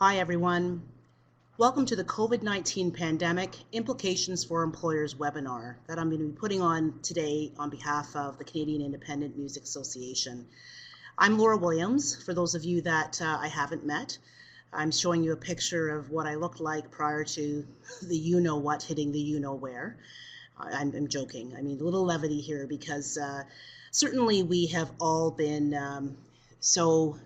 Hi everyone. Welcome to the COVID-19 Pandemic Implications for Employers webinar that I'm going to be putting on today on behalf of the Canadian Independent Music Association. I'm Laura Williams, for those of you that I haven't met. I'm showing you a picture of what I looked like prior to the you-know-what hitting the you-know-where. I'm joking. I mean, a little levity here because certainly we have all been so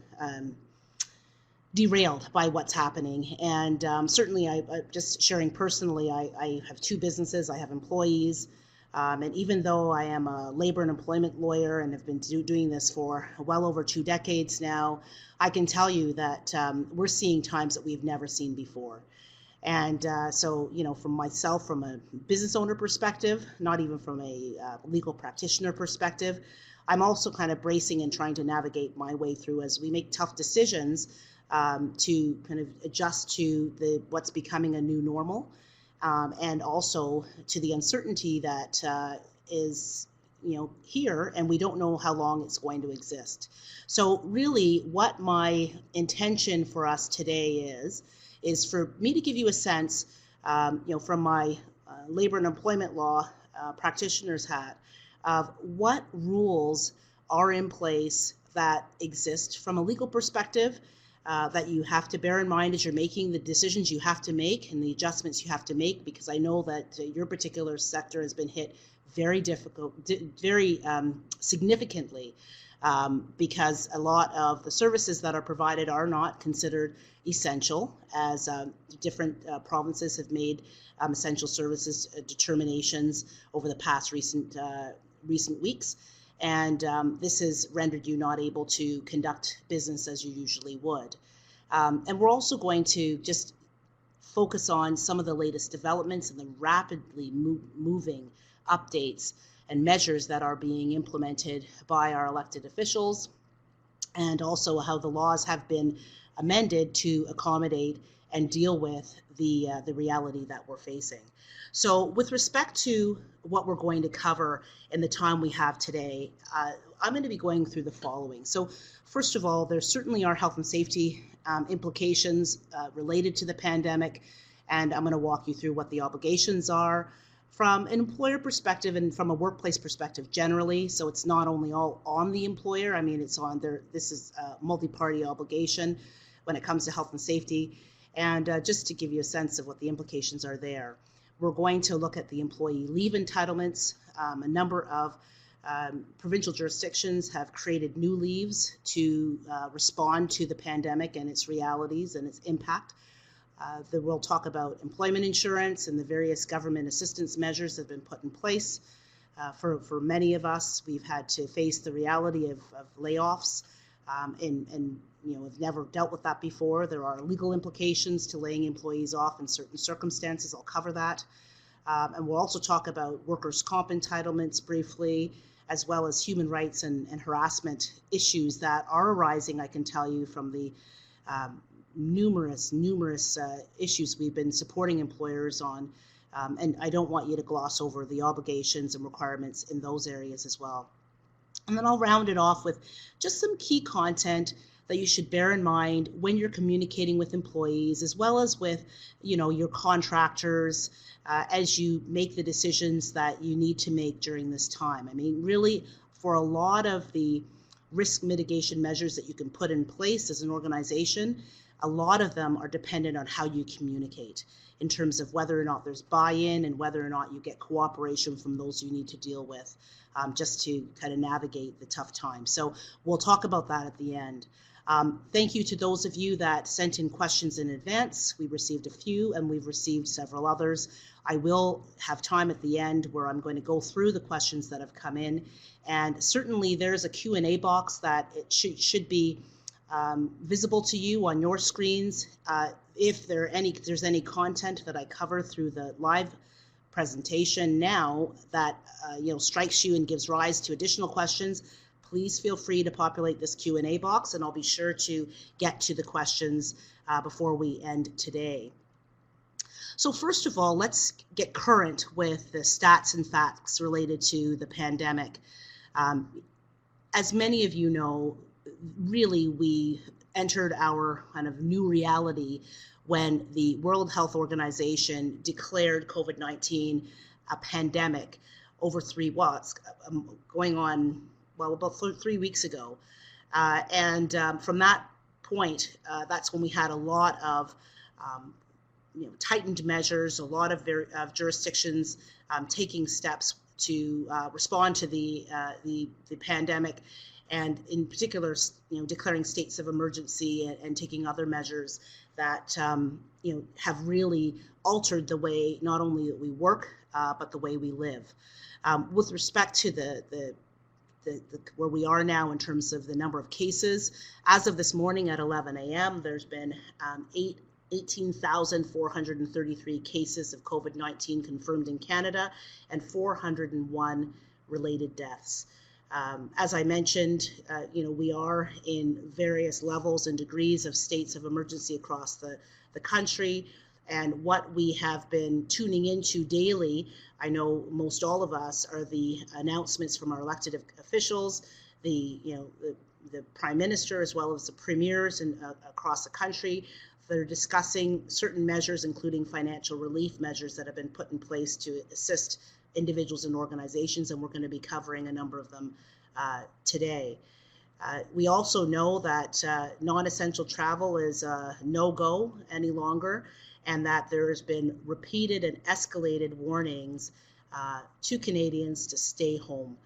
derailed by what's happening. And certainly, I just sharing personally, I have two businesses, I have employees, and even though I am a labor and employment lawyer and have been doing this for well over 2 decades now, I can tell you that we're seeing times that we've never seen before. And so, you know, from myself, from a business owner perspective, not even from a legal practitioner perspective, I'm also kind of bracing and trying to navigate my way through as we make tough decisions to kind of adjust to what's becoming a new normal, and also to the uncertainty that is, here, and we don't know how long it's going to exist. So really, what my intention for us today is for me to give you a sense, from my labor and employment law practitioner's hat, of what rules are in place that exist from a legal perspective, that you have to bear in mind as you're making the decisions you have to make and the adjustments you have to make, because I know that your particular sector has been hit very significantly, because a lot of the services that are provided are not considered essential, as different provinces have made essential services determinations over the past recent weeks. And this has rendered you not able to conduct business as you usually would. And we're also going to just focus on some of the latest developments and the rapidly moving updates and measures that are being implemented by our elected officials, and also how the laws have been amended to accommodate and deal with the reality that we're facing. So with respect to what we're going to cover in the time we have today, I'm going to be going through the following. So first of all, there certainly are health and safety implications related to the pandemic, and I'm going to walk you through what the obligations are from an employer perspective and from a workplace perspective generally. So it's not only all on the employer, I mean, it's on there. This is a multi-party obligation when it comes to health and safety. And just to give you a sense of what the implications are there, we're going to look at the employee leave entitlements. A number of provincial jurisdictions have created new leaves to respond to the pandemic and its realities and its impact. We'll talk about employment insurance and the various government assistance measures that have been put in place. For many of us, we've had to face the reality of layoffs, and have never dealt with that before. There are legal implications to laying employees off in certain circumstances. I'll cover that. And we'll also talk about workers' comp entitlements briefly, as well as human rights and harassment issues that are arising, I can tell you, from the numerous issues we've been supporting employers on. And I don't want you to gloss over the obligations and requirements in those areas as well. And then I'll round it off with just some key content that you should bear in mind when you're communicating with employees, as well as with, your contractors, as you make the decisions that you need to make during this time. I mean, really, for a lot of the risk mitigation measures that you can put in place as an organization, a lot of them are dependent on how you communicate in terms of whether or not there's buy-in and whether or not you get cooperation from those you need to deal with, just to kind of navigate the tough times. So we'll talk about that at the end. Thank you to those of you that sent in questions in advance. We received a few and we've received several others. I will have time at the end where I'm going to go through the questions that have come in, and certainly there's a Q&A box that it should be visible to you on your screens. If there's any content that I cover through the live presentation now that strikes you and gives rise to additional questions, please feel free to populate this Q&A box, and I'll be sure to get to the questions before we end today. So first of all, let's get current with the stats and facts related to the pandemic. As many of you know, really entered our kind of new reality when the World Health Organization declared COVID-19 a pandemic over going on, about 3 weeks ago. From that point, that's when we had a lot of tightened measures, a lot of jurisdictions taking steps to respond to the pandemic, and in particular, declaring states of emergency and taking other measures that have really altered the way not only that we work, but the way we live. With respect to the where we are now in terms of the number of cases, as of this morning at 11 a.m., there's been 18,433 cases of COVID-19 confirmed in Canada and 401 related deaths. As I mentioned, we are in various levels and degrees of states of emergency across the country, and what we have been tuning into daily, I know most all of us, are the announcements from our elected officials, the Prime Minister, as well as the premiers across the country. They're discussing certain measures, including financial relief measures that have been put in place to assist individuals and organizations, and we're going to be covering a number of them today. We also know that non-essential travel is a no-go any longer, and that there has been repeated and escalated warnings to Canadians to stay home.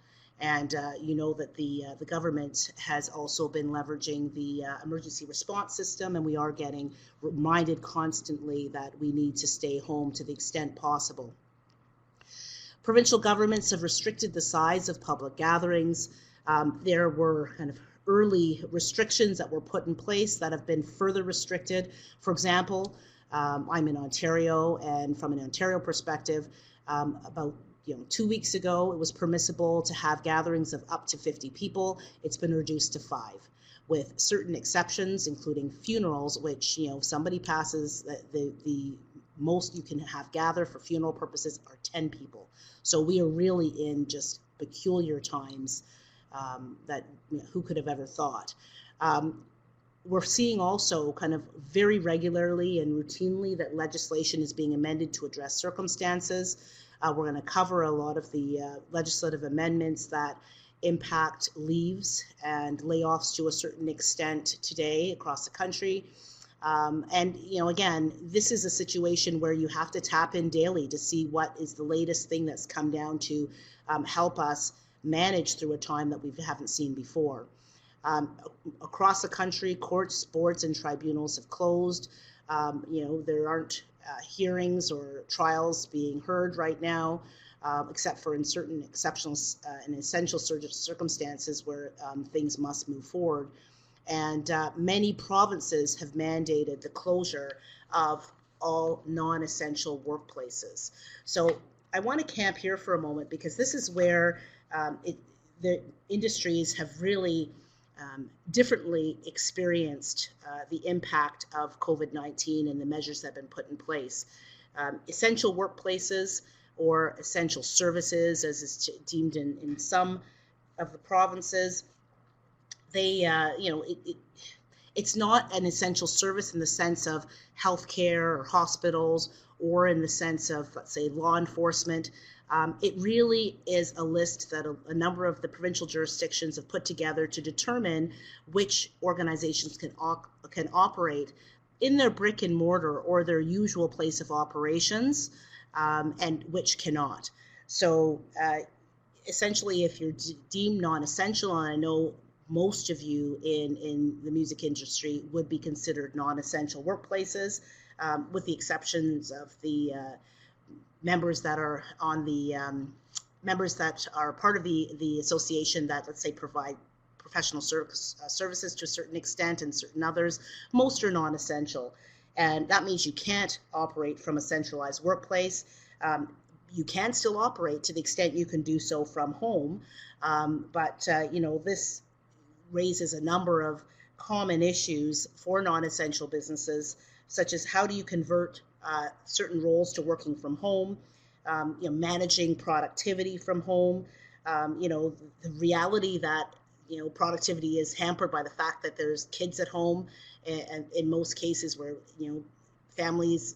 And you know that the government has also been leveraging the emergency response system, and we are getting reminded constantly that we need to stay home to the extent possible. Provincial governments have restricted the size of public gatherings. There were kind of early restrictions that were put in place that have been further restricted. For example, I'm in Ontario, and from an Ontario perspective, about 2 weeks ago, it was permissible to have gatherings of up to 50 people. It's been reduced to 5, with certain exceptions, including funerals, which, if somebody passes, the most you can have gather for funeral purposes are 10 people. So we are really in just peculiar times that who could have ever thought. We're seeing also kind of very regularly and routinely that legislation is being amended to address circumstances. We're going to cover a lot of the legislative amendments that impact leaves and layoffs to a certain extent today across the country. Again, this is a situation where you have to tap in daily to see what is the latest thing that's come down to help us manage through a time that we haven't seen before. Across the country, courts, boards, and tribunals have closed. There aren't hearings or trials being heard right now, except for in certain exceptional and essential circumstances where things must move forward. And many provinces have mandated the closure of all non-essential workplaces. So I want to camp here for a moment, because this is where the industries have really differently experienced the impact of COVID-19 and the measures that have been put in place. Essential workplaces, or essential services, as is deemed in some of the provinces, it's not an essential service in the sense of healthcare or hospitals, or in the sense of, let's say, law enforcement. It really is a list that a number of the provincial jurisdictions have put together to determine which organizations can operate in their brick and mortar or their usual place of operations, and which cannot. So essentially, if you're deemed non-essential, and I know most of you in the music industry would be considered non-essential workplaces, with the exceptions of the members that are on the members that are part of the association that, let's say, provide professional services to a certain extent, and certain others. Most are non-essential, and that means you can't operate from a centralized workplace. You can still operate to the extent you can do so from home, but this raises a number of common issues for non-essential businesses, such as how do you convert certain roles to working from home, managing productivity from home, the reality that productivity is hampered by the fact that there's kids at home, and in most cases where families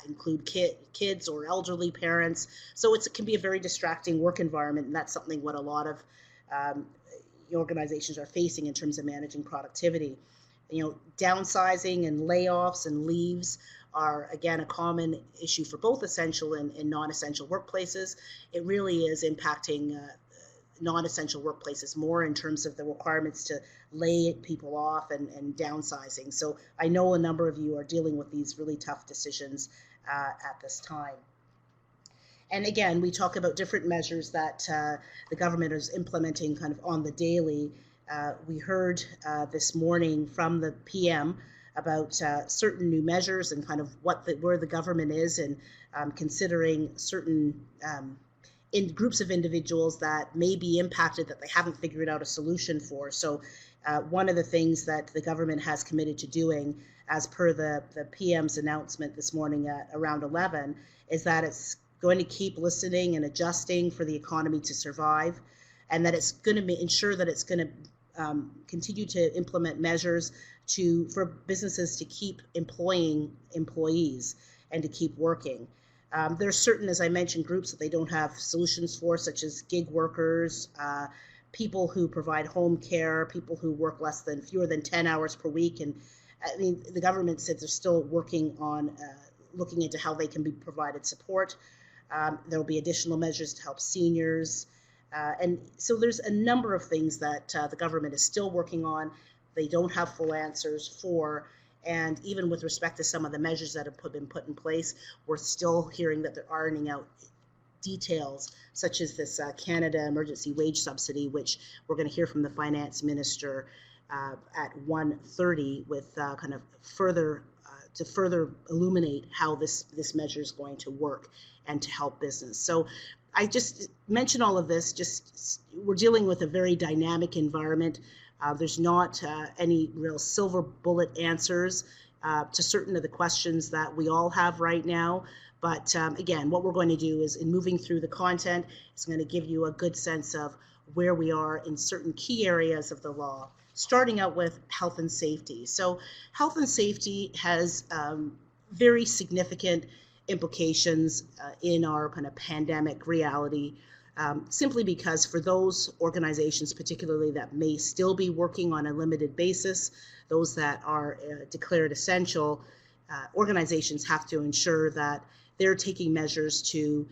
include kids or elderly parents. So it can be a very distracting work environment, and that's something what a lot of organizations are facing in terms of managing productivity. Downsizing and layoffs and leaves are, again, a common issue for both essential and non-essential workplaces. It really is impacting non-essential workplaces more in terms of the requirements to lay people off and downsizing. So I know a number of you are dealing with these really tough decisions at this time. And again, we talk about different measures that the government is implementing kind of on the daily. We heard this morning from the PM about certain new measures and kind of where the government is in considering certain in groups of individuals that may be impacted that they haven't figured out a solution for. So one of the things that the government has committed to doing, as per the PM's announcement this morning at around 11, is that it's going to keep listening and adjusting for the economy to survive, and that it's going to ensure that it's going to continue to implement measures for businesses to keep employing employees and to keep working. There's certain, as I mentioned, groups that they don't have solutions for, such as gig workers, people who provide home care, people who work fewer than 10 hours per week. And I mean, the government said they're still working on looking into how they can be provided support. There will be additional measures to help seniors. And so there's a number of things that the government is still working on. They don't have full answers for. And even with respect to some of the measures that have been put in place, we're still hearing that they're ironing out details, such as this Canada Emergency Wage Subsidy, which we're going to hear from the Finance Minister at 1:30 with kind of further illuminate how this measure is going to work and to help business. So I just mention all of this. We're dealing with a very dynamic environment. There's not any real silver bullet answers to certain of the questions that we all have right now. But again, what we're going to do is, in moving through the content, it's going to give you a good sense of where we are in certain key areas of the law, starting out with health and safety. So health and safety has very significant implications in our kind of pandemic reality. Simply because for those organizations, particularly that may still be working on a limited basis, those that are declared essential, organizations have to ensure that they're taking measures to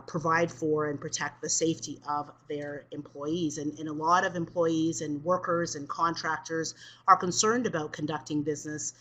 provide for and protect the safety of their employees. And a lot of employees and workers and contractors are concerned about conducting business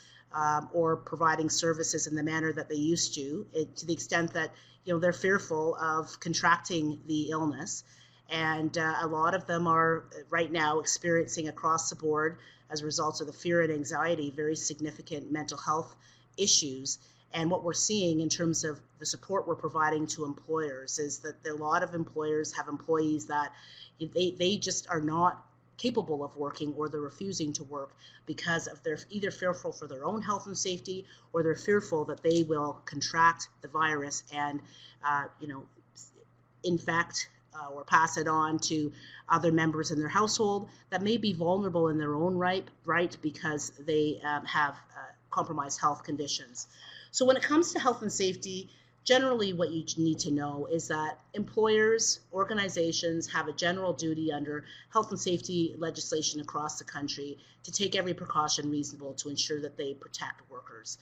or providing services in the manner that they used to the extent that they're fearful of contracting the illness. And a lot of them are right now experiencing across the board, as a result of the fear and anxiety, very significant mental health issues. And what we're seeing in terms of the support we're providing to employers is that a lot of employers have employees that they just are not capable of working, or they're refusing to work because of they're either fearful for their own health and safety, or they're fearful that they will contract the virus and infect or pass it on to other members in their household that may be vulnerable in their own right because they have compromised health conditions. So when it comes to health and safety, generally what you need to know is that employers, organizations have a general duty under health and safety legislation across the country to take every precaution reasonable to ensure that they protect workers.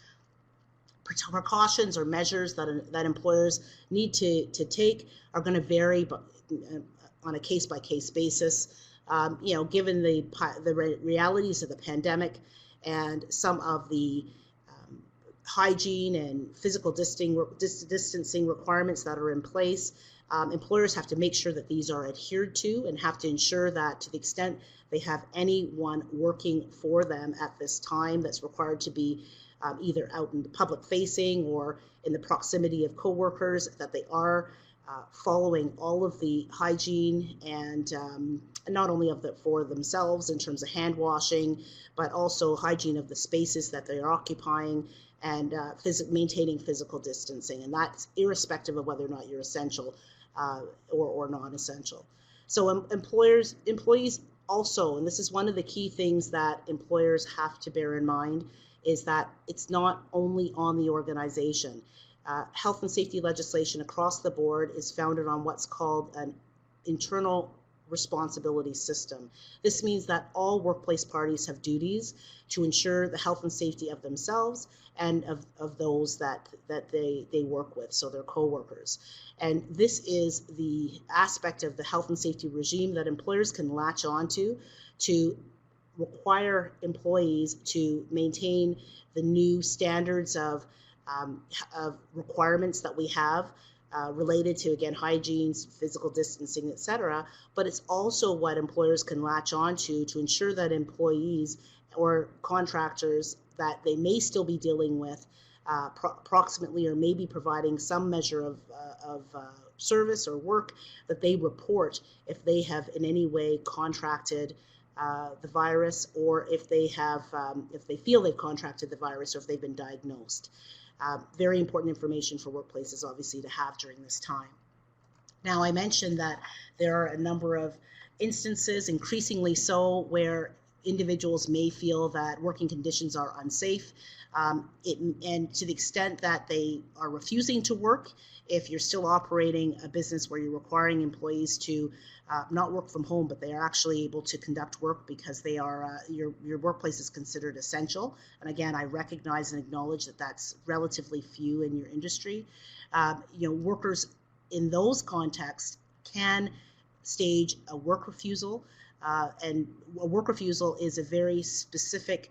Precautions or measures that employers need to take are going to vary on a case-by-case basis, given the realities of the pandemic and some of the hygiene and physical distancing requirements that are in place. Employers have to make sure that these are adhered to and have to ensure that, to the extent they have anyone working for them at this time that's required to be either out in the public facing or in the proximity of coworkers, that they are following all of the hygiene and not only for themselves in terms of hand washing, but also hygiene of the spaces that they're occupying, and maintaining physical distancing. And that's irrespective of whether or not you're essential or non-essential. So employees also, and this is one of the key things that employers have to bear in mind, is that it's not only on the organization. Health and safety legislation across the board is founded on what's called an internal responsibility system. This means that all workplace parties have duties to ensure the health and safety of themselves and of those that they work with, so their co-workers. And this is the aspect of the health and safety regime that employers can latch onto to require employees to maintain the new standards of requirements that we have related to, again, hygiene, physical distancing, etc. But it's also what employers can latch onto to ensure that employees or contractors that they may still be dealing with approximately or maybe providing some measure of service or work, that they report if they have in any way contracted the virus, or if they have, if they feel they've contracted the virus, or if they've been diagnosed. Very important information for workplaces, obviously, to have during this time. Now, I mentioned that there are a number of instances, increasingly so, where individuals may feel that working conditions are unsafe, and to the extent that they are refusing to work. If you're still operating a business where you're requiring employees to not work from home, but they are actually able to conduct work because they are your workplace is considered essential. And again, I recognize and acknowledge that that's relatively few in your industry. Workers in those contexts can stage a work refusal, and a work refusal is a very specific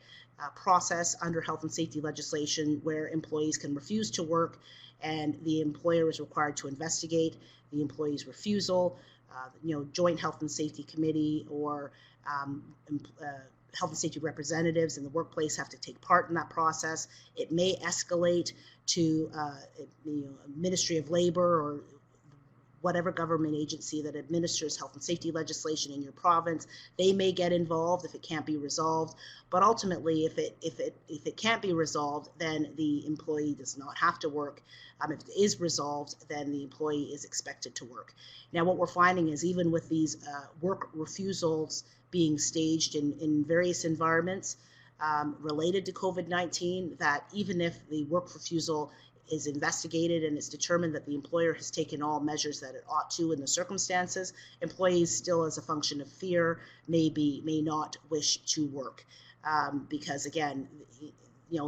process under health and safety legislation where employees can refuse to work, and the employer is required to investigate the employee's refusal. Joint health and safety committee or health and safety representatives in the workplace have to take part in that process. It may escalate to Ministry of Labor or whatever government agency that administers health and safety legislation in your province. They may get involved if it can't be resolved. But ultimately, if it can't be resolved, then the employee does not have to work. If it is resolved, then the employee is expected to work. Now, what we're finding is even with these work refusals being staged in various environments related to COVID-19, that even if the work refusal is investigated and it's determined that the employer has taken all measures that it ought to in the circumstances, employees still, as a function of fear, may not wish to work because, again,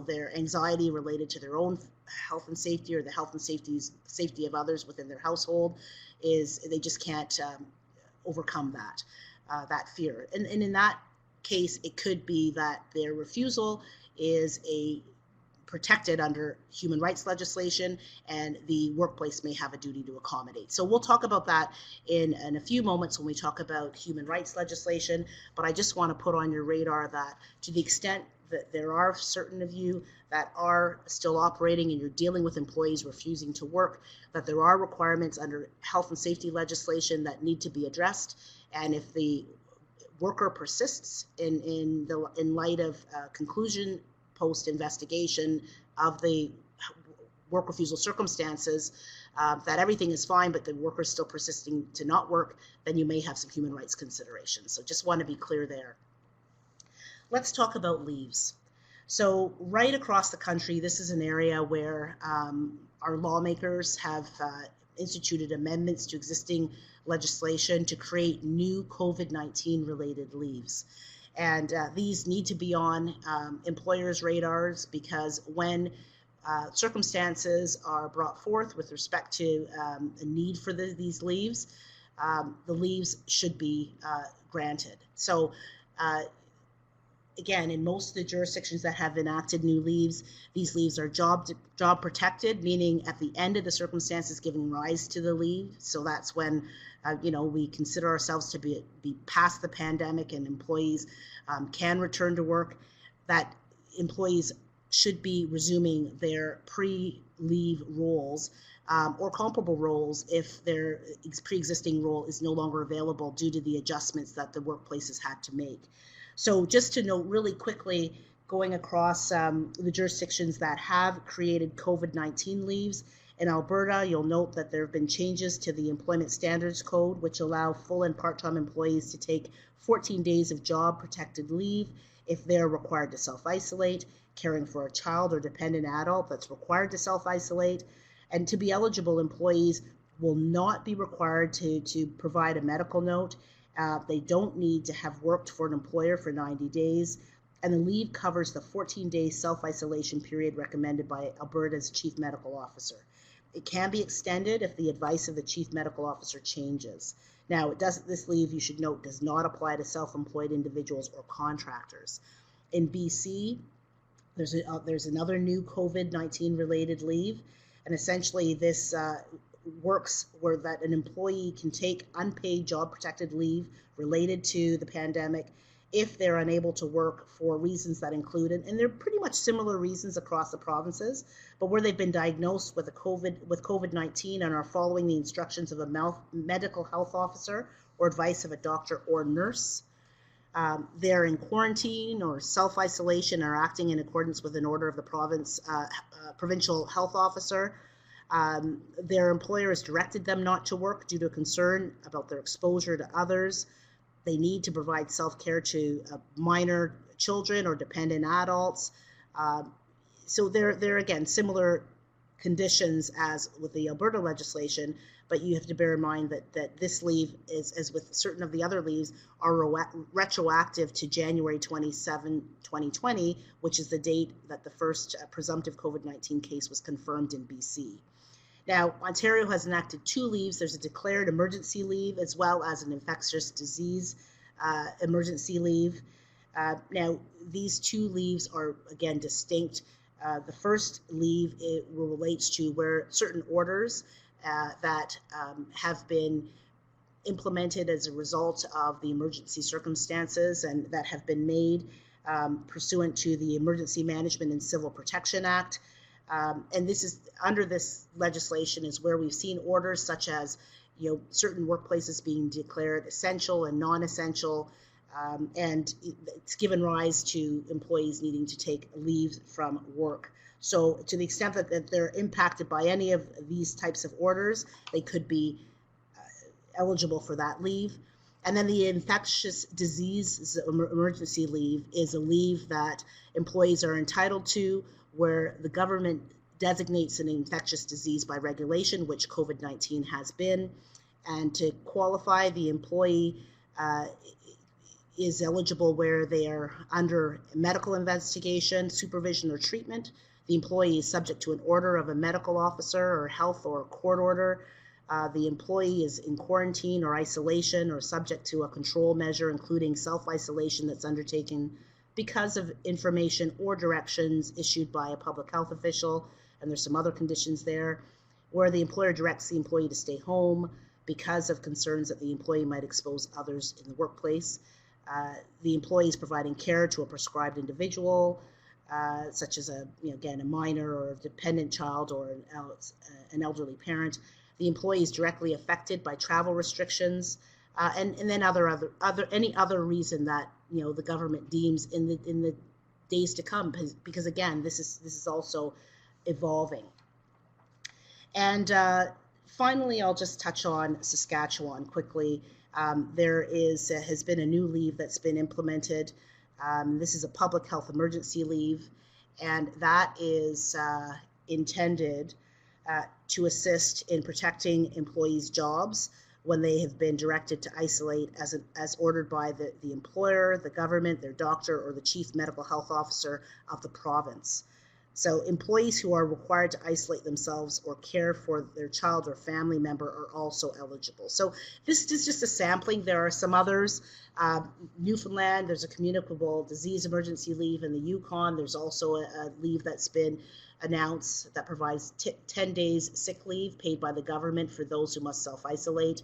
their anxiety related to their own health and safety or the health and safety of others within their household is they just can't overcome that fear. And in that case, it could be that their refusal is protected under human rights legislation, and the workplace may have a duty to accommodate. So we'll talk about that in a few moments when we talk about human rights legislation, but I just want to put on your radar that to the extent that there are certain of you that are still operating and you're dealing with employees refusing to work, that there are requirements under health and safety legislation that need to be addressed, and if the worker persists in light of conclusion post-investigation of the work refusal circumstances, that everything is fine, but the worker is still persisting to not work, then you may have some human rights considerations. So just want to be clear there. Let's talk about leaves. So right across the country, this is an area where our lawmakers have instituted amendments to existing legislation to create new COVID-19 related leaves. And these need to be on employers' radars because when circumstances are brought forth with respect to a need for these leaves, the leaves should be granted. So again, in most of the jurisdictions that have enacted new leaves, these leaves are job protected, meaning at the end of the circumstances giving rise to the leave. So that's when we consider ourselves to be past the pandemic and employees can return to work, that employees should be resuming their pre-leave roles or comparable roles if their pre-existing role is no longer available due to the adjustments that the workplace has had to make. So just to note really quickly, going across the jurisdictions that have created COVID-19 leaves, In Alberta, you'll note that there have been changes to the Employment Standards Code, which allow full and part-time employees to take 14 days of job-protected leave if they're required to self-isolate, caring for a child or dependent adult that's required to self-isolate. And to be eligible, employees will not be required to provide a medical note. They don't need to have worked for an employer for 90 days. And the leave covers the 14-day self-isolation period recommended by Alberta's Chief Medical Officer. It can be extended if the advice of the Chief Medical Officer changes. Now, this leave, you should note, does not apply to self-employed individuals or contractors. In BC, there's another new COVID-19 related leave, and essentially this works where that an employee can take unpaid job-protected leave related to the pandemic if they're unable to work for reasons that include, and they're pretty much similar reasons across the provinces, but where they've been diagnosed with COVID-19 and are following the instructions of a medical health officer or advice of a doctor or nurse. They're in quarantine or self-isolation or acting in accordance with an order of the provincial health officer. Their employer has directed them not to work due to concern about their exposure to others. They need to provide self-care to minor children or dependent adults. So they're again similar conditions as with the Alberta legislation, but you have to bear in mind that this leave is, as with certain of the other leaves, are retroactive to January 27, 2020, which is the date that the first presumptive COVID-19 case was confirmed in BC. Now, Ontario has enacted two leaves. There's a declared emergency leave as well as an infectious disease emergency leave. Now, these two leaves are, again, distinct. The first leave, it relates to where certain orders that have been implemented as a result of the emergency circumstances and that have been made pursuant to the Emergency Management and Civil Protection Act. And this is under this legislation is where we've seen orders such as, certain workplaces being declared essential and non-essential, and it's given rise to employees needing to take leave from work. So to the extent that they're impacted by any of these types of orders, they could be eligible for that leave. And then the infectious disease emergency leave is a leave that employees are entitled to where the government designates an infectious disease by regulation, which COVID-19 has been. And to qualify, the employee is eligible where they are under medical investigation, supervision, or treatment. The employee is subject to an order of a medical officer or health or court order. The employee is in quarantine or isolation or subject to a control measure, including self-isolation that's undertaken because of information or directions issued by a public health official, and there's some other conditions there, where the employer directs the employee to stay home because of concerns that the employee might expose others in the workplace. The employee is providing care to a prescribed individual, such as a minor or a dependent child or an elderly parent. The employee is directly affected by travel restrictions, and then any other reason that the government deems in the days to come, because again, this is also evolving. And finally, I'll just touch on Saskatchewan quickly. There has been a new leave that's been implemented. This is a public health emergency leave, and that is intended to assist in protecting employees' jobs when they have been directed to isolate as ordered by the employer, the government, their doctor, or the chief medical health officer of the province. So employees who are required to isolate themselves or care for their child or family member are also eligible. So this is just a sampling. There are some others. Newfoundland, there's a communicable disease emergency leave. In the Yukon, there's also a leave that's been announced that provides 10 days sick leave paid by the government for those who must self-isolate.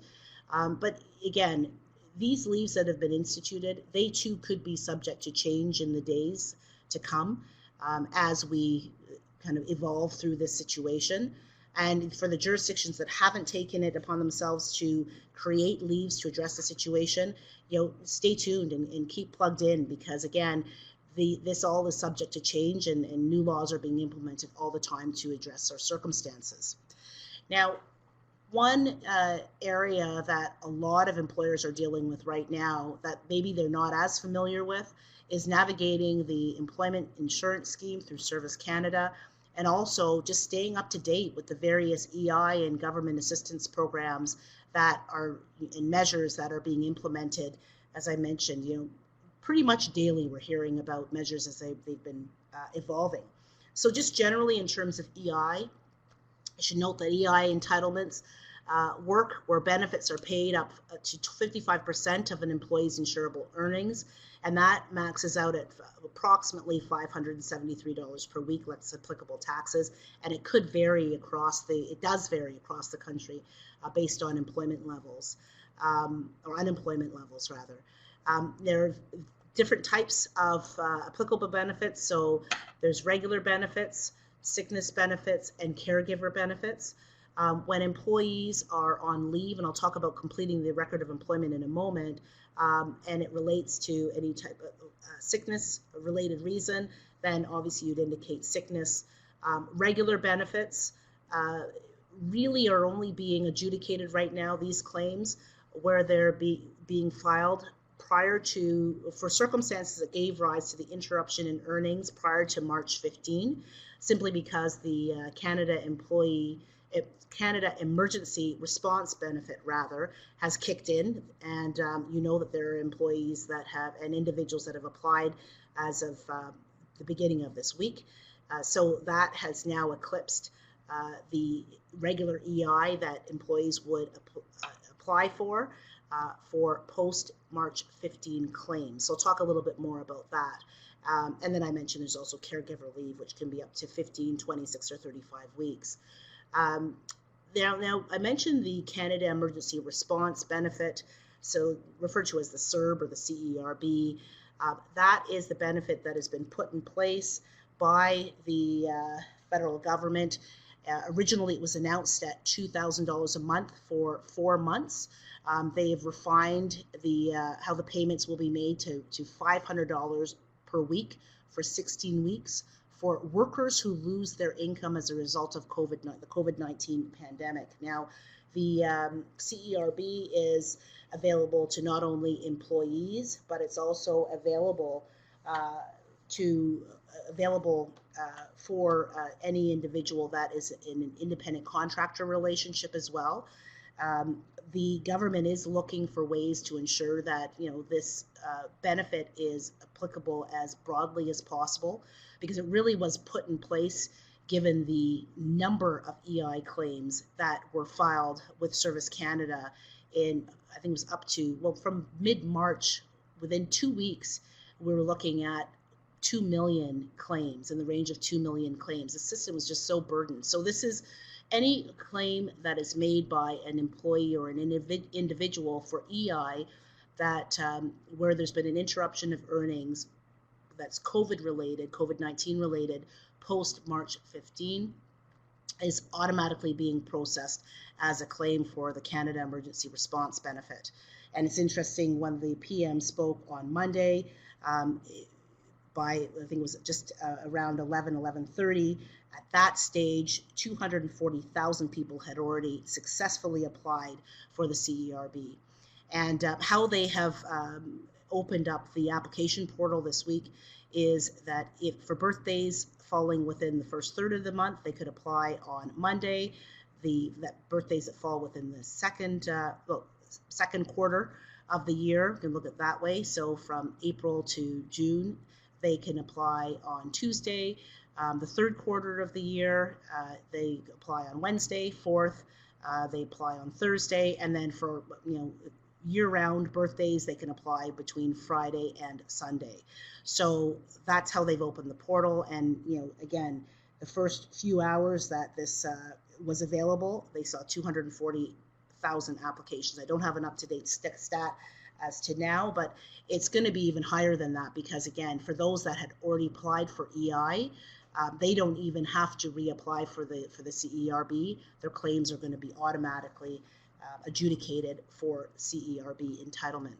But again, these leaves that have been instituted, they too could be subject to change in the days to come. As we kind of evolve through this situation. And for the jurisdictions that haven't taken it upon themselves to create leaves to address the situation, stay tuned and keep plugged in, because again, this all is subject to change, and new laws are being implemented all the time to address our circumstances. Now, one area that a lot of employers are dealing with right now that maybe they're not as familiar with is navigating the employment insurance scheme through Service Canada, and also just staying up to date with the various EI and government assistance programs that are and measures that are being implemented. As I mentioned, pretty much daily we're hearing about measures as they've been evolving. So just generally in terms of EI, I should note that EI entitlements work where benefits are paid up to 55% of an employee's insurable earnings, and that maxes out at approximately $573 per week, less applicable taxes, and it does vary across the country based on employment levels, or unemployment levels rather. There are different types of applicable benefits, so there's regular benefits, sickness benefits, and caregiver benefits. When employees are on leave, and I'll talk about completing the record of employment in a moment, and it relates to any type of sickness-related reason, then obviously you'd indicate sickness. Regular benefits really are only being adjudicated right now, these claims, where they're being filed for circumstances that gave rise to the interruption in earnings prior to March 15, simply because the Canada Emergency Response Benefit has kicked in, and that there are employees and individuals that have applied as of the beginning of this week. So that has now eclipsed the regular EI that employees would apply for post-March 15 claims. So I'll talk a little bit more about that. And then I mentioned there's also caregiver leave, which can be up to 15, 26, or 35 weeks. Now, I mentioned the Canada Emergency Response Benefit, so referred to as the CERB or the CERB. That is the benefit that has been put in place by the federal government. Originally, it was announced at $2,000 a month for 4 months. They have refined how the payments will be made to $500 per week for 16 weeks for workers who lose their income as a result of the COVID-19 pandemic. Now, the CERB is available to not only employees, but it's also available for any individual that is in an independent contractor relationship as well. The government is looking for ways to ensure that this benefit is applicable as broadly as possible, because it really was put in place given the number of EI claims that were filed with Service Canada I think it was from mid-March. Within 2 weeks, we were looking at 2 million claims, in the range of 2 million claims. The system was just so burdened. So this is any claim that is made by an employee or an individual for EI where there's been an interruption of earnings that's COVID-19 related, post-March 15, is automatically being processed as a claim for the Canada Emergency Response Benefit. And it's interesting, when the PM spoke on Monday, I think it was just around 11:30, at that stage, 240,000 people had already successfully applied for the CERB. And how they have opened up the application portal this week is that if for birthdays falling within the first third of the month, they could apply on Monday. That birthdays that fall within the second quarter of the year, you can look at it that way. So from April to June, they can apply on Tuesday. The third quarter of the year, they apply on Wednesday. Fourth, they apply on Thursday. And then for year-round birthdays, they can apply between Friday and Sunday. So that's how they've opened the portal. And again, the first few hours that this was available, they saw 240,000 applications. I don't have an up-to-date stat as to now, but it's going to be even higher than that, because again, for those that had already applied for EI, they don't even have to reapply for the CERB. Their claims are going to be automatically adjudicated for CERB entitlement.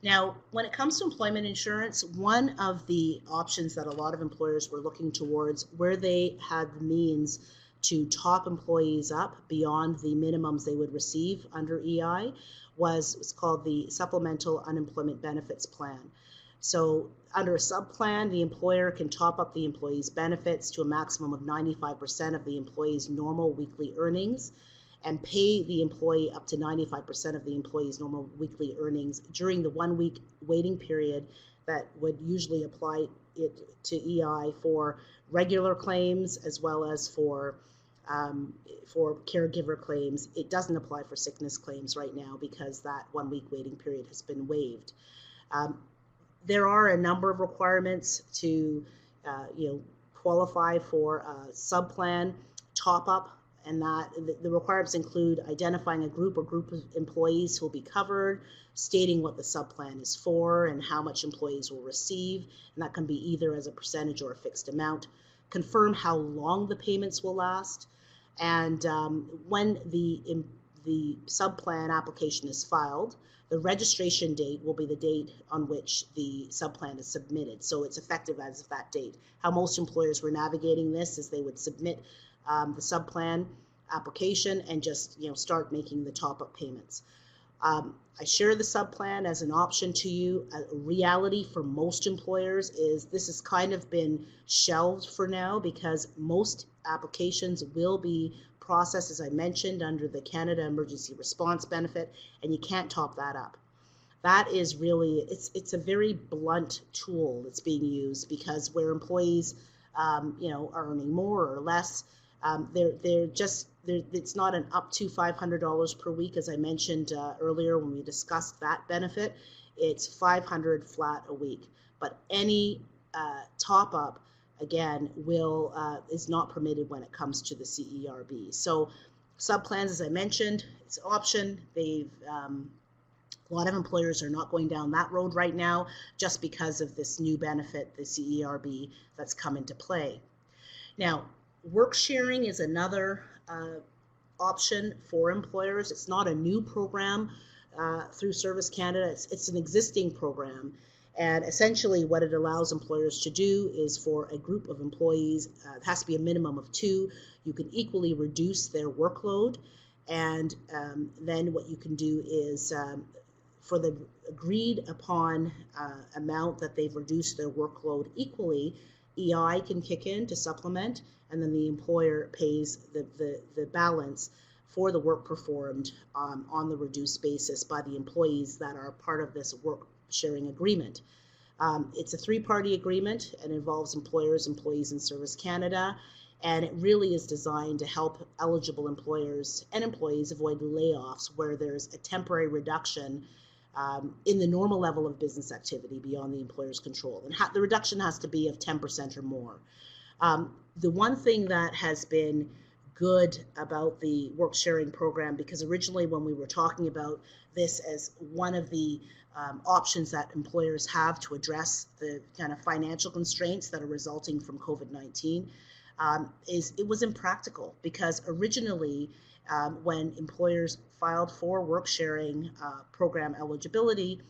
Now, when it comes to employment insurance, one of the options that a lot of employers were looking towards, where they had the means to top employees up beyond the minimums they would receive under EI was called the Supplemental Unemployment Benefits Plan. So under a sub-plan, the employer can top up the employee's benefits to a maximum of 95% of the employee's normal weekly earnings and pay the employee up to 95% of the employee's normal weekly earnings during the 1 week waiting period that would usually apply it to EI for regular claims as well as for caregiver claims. It doesn't apply for sickness claims right now because that 1 week waiting period has been waived. There are a number of requirements to qualify for a sub-plan top-up, and that the requirements include identifying a group or group of employees who will be covered, stating what the sub-plan is for and how much employees will receive, and that can be either as a percentage or a fixed amount, confirm how long the payments will last, and when the sub-plan application is filed, the registration date will be the date on which the sub-plan is submitted. So it's effective as of that date. How most employers were navigating this is they would submit the sub-plan application and just start making the top-up payments. I share the sub-plan as an option to you. A reality for most employers is this has kind of been shelved for now because most applications will be processed, as I mentioned, under the Canada Emergency Response Benefit, and you can't top that up. That is really, it's a very blunt tool that's being used because where employees are earning more or less, it's not an up to $500 per week, as I mentioned earlier when we discussed that benefit. It's $500 flat a week. But any top up, again, is not permitted when it comes to the CERB. So sub-plans, as I mentioned, it's an option. A lot of employers are not going down that road right now just because of this new benefit, the CERB, that's come into play. Now, work sharing is another option for employers. It's not a new program through Service Canada. It's an existing program. And essentially what it allows employers to do is for a group of employees, it has to be a minimum of 2, you can equally reduce their workload. And then what you can do is for the agreed upon amount that they've reduced their workload equally, EI can kick in to supplement, and then the employer pays the balance for the work performed on the reduced basis by the employees that are part of this work sharing agreement. It's a 3-party agreement and involves employers, employees, and Service Canada, and it really is designed to help eligible employers and employees avoid layoffs where there's a temporary reduction in the normal level of business activity beyond the employer's control. And the reduction has to be of 10% or more. The one thing that has been good about the work sharing program, because originally when we were talking about this as one of the options that employers have to address the kind of financial constraints that are resulting from COVID-19, is it was impractical because originally when employers filed for work sharing program eligibility,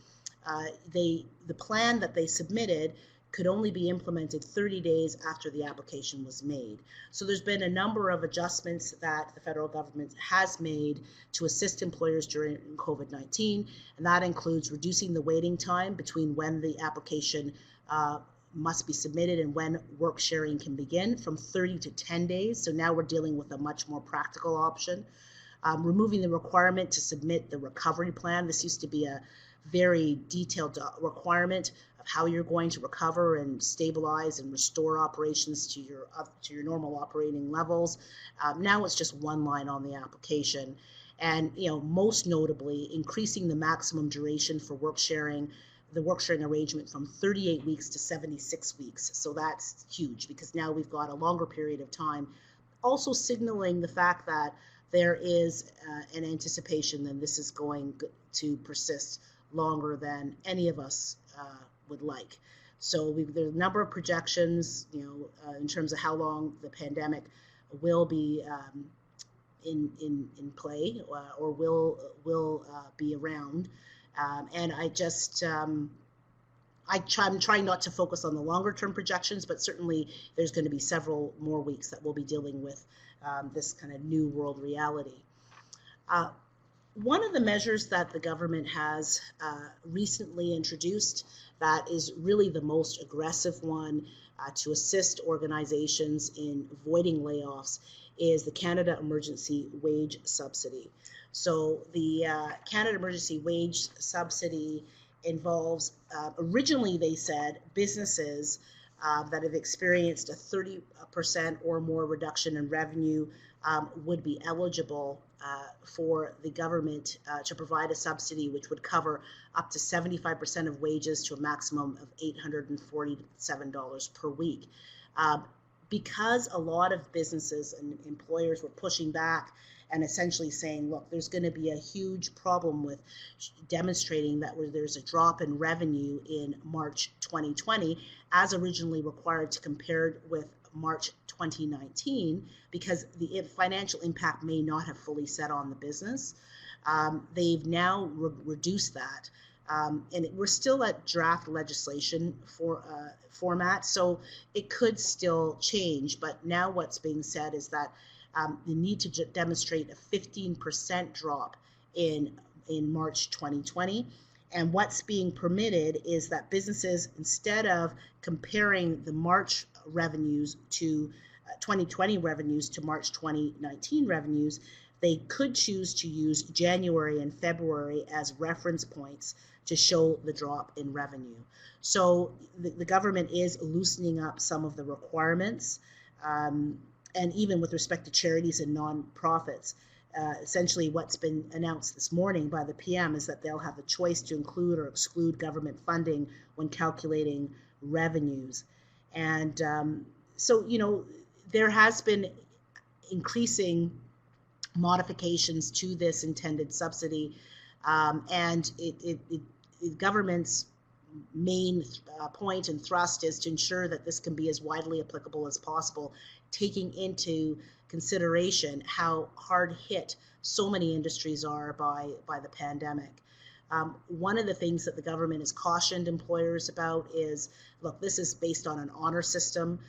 the plan that they submitted could only be implemented 30 days after the application was made. So there's been a number of adjustments that the federal government has made to assist employers during COVID-19, and that includes reducing the waiting time between when the application must be submitted and when work sharing can begin from 30 to 10 days. So now we're dealing with a much more practical option. Removing the requirement to submit the recovery plan. This used to be a very detailed requirement of how you're going to recover and stabilize and restore operations to your normal operating levels. Now it's just one line on the application, and most notably increasing the maximum duration for work sharing, the work sharing arrangement from 38 weeks to 76 weeks. So that's huge because now we've got a longer period of time, also signaling the fact that there is an anticipation that this is going to persist longer than any of us would like. So there's a number of projections, in terms of how long the pandemic will be in play or will be around. And I I'm trying not to focus on the longer term projections, but certainly there's going to be several more weeks that we'll be dealing with this kind of new world reality. One of the measures that the government has recently introduced that is really the most aggressive one to assist organizations in avoiding layoffs is the Canada Emergency Wage Subsidy. So the Canada Emergency Wage Subsidy involves, originally they said, businesses that have experienced a 30% or more reduction in revenue would be eligible for the government to provide a subsidy which would cover up to 75% of wages to a maximum of $847 per week. Because a lot of businesses and employers were pushing back and essentially saying, look, there's going to be a huge problem with demonstrating that there's a drop in revenue in March 2020 as originally required to compare with March 2019, because the financial impact may not have fully set on the business. They've now reduced that. And we're still at draft legislation format, so it could still change. But now what's being said is that you need to demonstrate a 15% drop in March 2020. And what's being permitted is that businesses, instead of comparing the March revenues to 2020 revenues to March 2019 revenues, they could choose to use January and February as reference points to show the drop in revenue. So the government is loosening up some of the requirements, and even with respect to charities and nonprofits. Essentially what's been announced this morning by the PM is that they'll have the choice to include or exclude government funding when calculating revenues. And so, you know, there has been increasing modifications to this intended subsidy, and the government's main point and thrust is to ensure that this can be as widely applicable as possible, taking into consideration how hard hit so many industries are by the pandemic. One of the things that the government has cautioned employers about is, look, this is based on an honor system.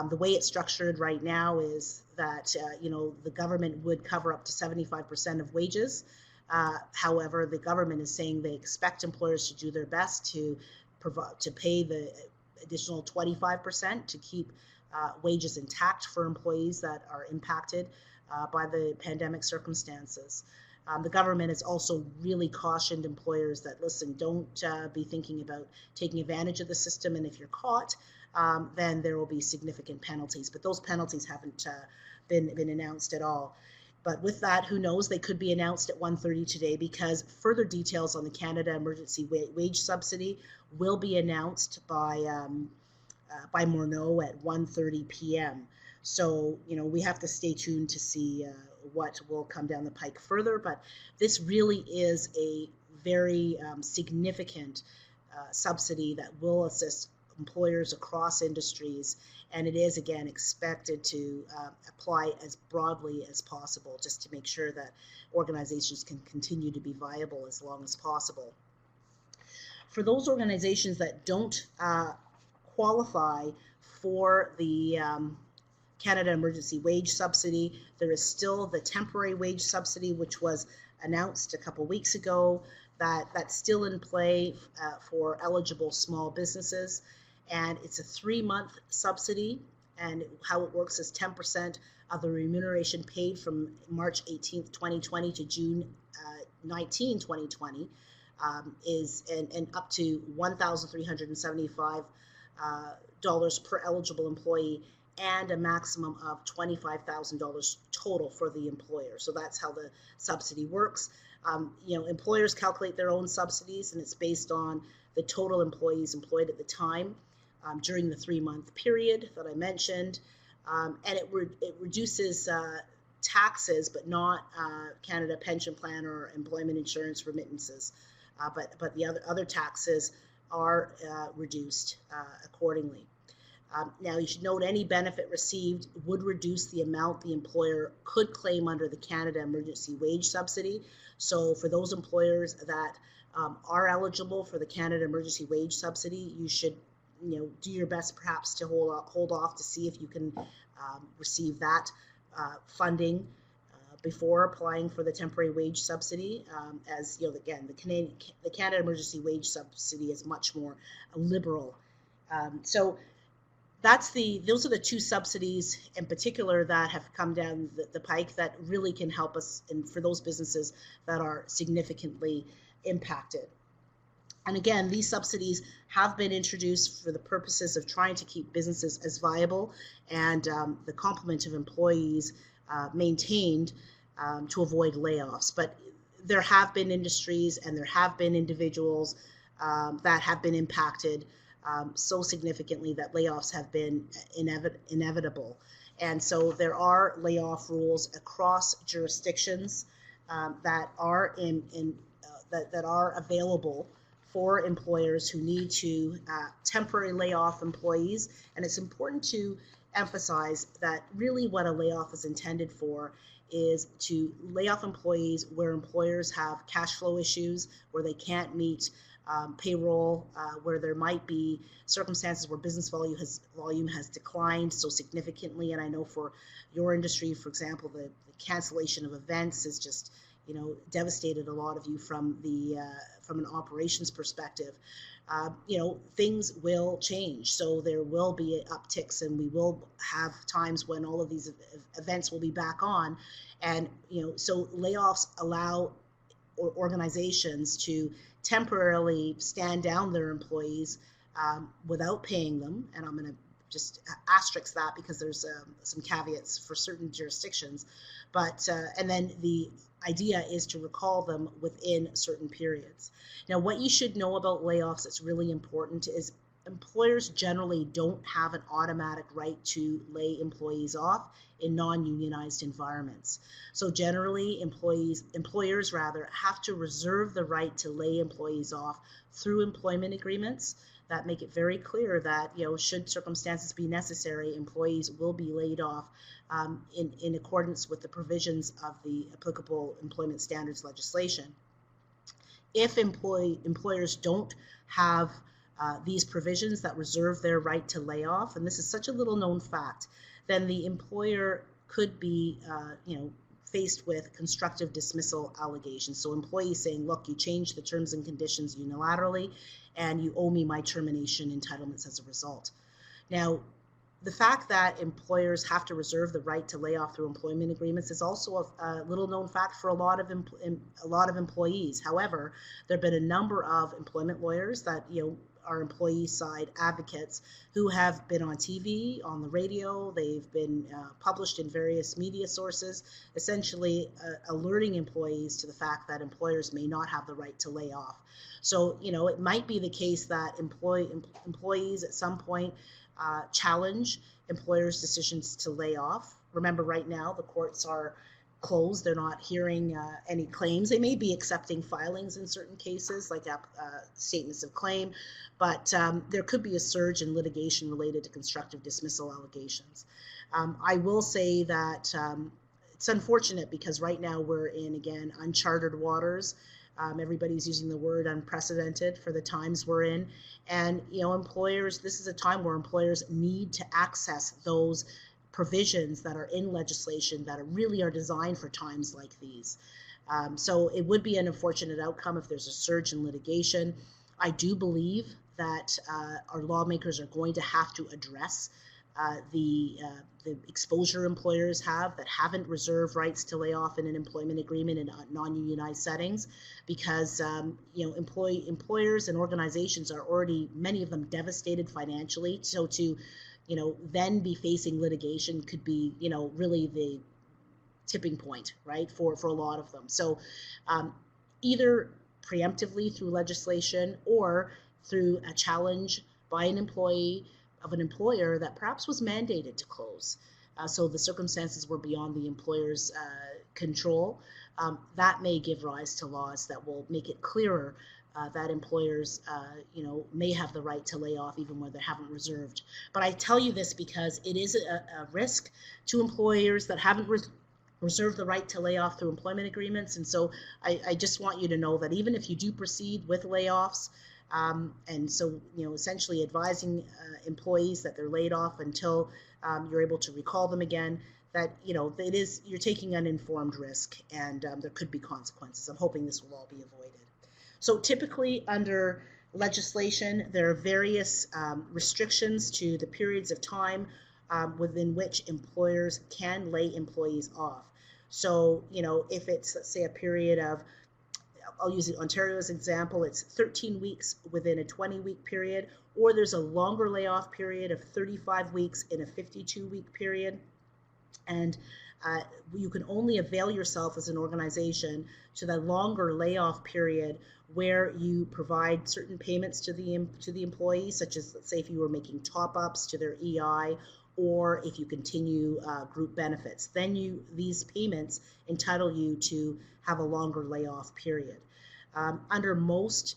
The way it's structured right now is that you know, the government would cover up to 75% of wages. However, the government is saying they expect employers to do their best to pay the additional 25% to keep wages intact for employees that are impacted by the pandemic circumstances. The government has also really cautioned employers that, listen, don't be thinking about taking advantage of the system, and if you're caught, then there will be significant penalties. But those penalties haven't been announced at all. But with that, who knows, they could be announced at 1:30 today, because further details on the Canada Emergency Wage Subsidy will be announced by Morneau at 1:30 p.m. So, you know, we have to stay tuned to see what will come down the pike further. But this really is a very significant subsidy that will assist employers across industries, and it is, again, expected to apply as broadly as possible, just to make sure that organizations can continue to be viable as long as possible. For those organizations that don't qualify for the Canada Emergency Wage Subsidy, there is still the temporary wage subsidy, which was announced a couple weeks ago, that's still in play for eligible small businesses. And it's a 3-month subsidy, and how it works is 10% of the remuneration paid from March 18th, 2020 to June 19, 2020 is and up to $1,375 per eligible employee, and a maximum of $25,000 total for the employer. So that's how the subsidy works. You know, employers calculate their own subsidies, and it's based on the total employees employed at the time during the 3-month period that I mentioned, and it reduces taxes, but not Canada Pension Plan or employment insurance remittances. But the other taxes are reduced accordingly. Now, you should note any benefit received would reduce the amount the employer could claim under the Canada Emergency Wage Subsidy. So for those employers that are eligible for the Canada Emergency Wage Subsidy, you should do your best perhaps to hold off to see if you can receive that funding before applying for the temporary wage subsidy. As again, the Canada Emergency Wage Subsidy is much more liberal. So those are the two subsidies in particular that have come down the pike that really can help us, and for those businesses that are significantly impacted. And again, these subsidies have been introduced for the purposes of trying to keep businesses as viable and the complement of employees maintained to avoid layoffs. But there have been industries and there have been individuals that have been impacted so significantly that layoffs have been inevitable. And so there are layoff rules across jurisdictions that are that are available for employers who need to temporarily lay off employees. And it's important to emphasize that really what a layoff is intended for is to lay off employees where employers have cash flow issues, where they can't meet payroll, where there might be circumstances where business volume has declined so significantly. And I know for your industry, for example, the cancellation of events is just devastated a lot of you from an operations perspective. Things will change, so there will be upticks, and we will have times when all of these events will be back on, and so layoffs allow organizations to temporarily stand down their employees without paying them, and I'm going to just asterisk that because there's some caveats for certain jurisdictions, but and then the idea is to recall them within certain periods. Now, what you should know about layoffs that's really important is employers generally don't have an automatic right to lay employees off in non-unionized environments. So generally, employers have to reserve the right to lay employees off through employment agreements that make it very clear that, should circumstances be necessary, employees will be laid off in accordance with the provisions of the applicable employment standards legislation. If employers don't have these provisions that reserve their right to lay off, and this is such a little known fact, then the employer could be faced with constructive dismissal allegations. So employees saying, look, you changed the terms and conditions unilaterally, and you owe me my termination entitlements as a result. Now, the fact that employers have to reserve the right to lay off through employment agreements is also a little known fact for a lot of employees. However, there have been a number of employment lawyers that are employee side advocates who have been on TV, on the radio. They've been published in various media sources, essentially alerting employees to the fact that employers may not have the right to lay off. So it might be the case that employees at some point challenge employers' decisions to lay off. Remember, right now the courts are closed. They're not hearing any claims. They may be accepting filings in certain cases, like statements of claim, but there could be a surge in litigation related to constructive dismissal allegations. I will say that it's unfortunate because right now we're in, again, uncharted waters. Everybody's using the word unprecedented for the times we're in. And, employers, this is a time where employers need to access those provisions that are in legislation that really are designed for times like these. So it would be an unfortunate outcome if there's a surge in litigation. I do believe that our lawmakers are going to have to address the exposure employers have that haven't reserved rights to lay off in an employment agreement in non-unionized settings, because employers and organizations are already, many of them, devastated financially. So to then be facing litigation could be really the tipping point, right, for a lot of them. So either preemptively through legislation or through a challenge by an employee of an employer that perhaps was mandated to close. So the circumstances were beyond the employer's control. That may give rise to laws that will make it clearer that employers, may have the right to lay off even when they haven't reserved. But I tell you this because it is a risk to employers that haven't reserve the right to lay off through employment agreements. And so I just want you to know that even if you do proceed with layoffs, and so, essentially advising employees that they're laid off until you're able to recall them again, that, you're taking an informed risk, and there could be consequences. I'm hoping this will all be avoided. So typically under legislation, there are various restrictions to the periods of time within which employers can lay employees off. So, if it's, let's say, a period of, I'll use Ontario as an example, it's 13 weeks within a 20-week period, or there's a longer layoff period of 35 weeks in a 52-week period. And you can only avail yourself as an organization to the longer layoff period where you provide certain payments to the employees, such as, let's say, if you were making top-ups to their EI, or if you continue group benefits, then these payments entitle you to have a longer layoff period. Under most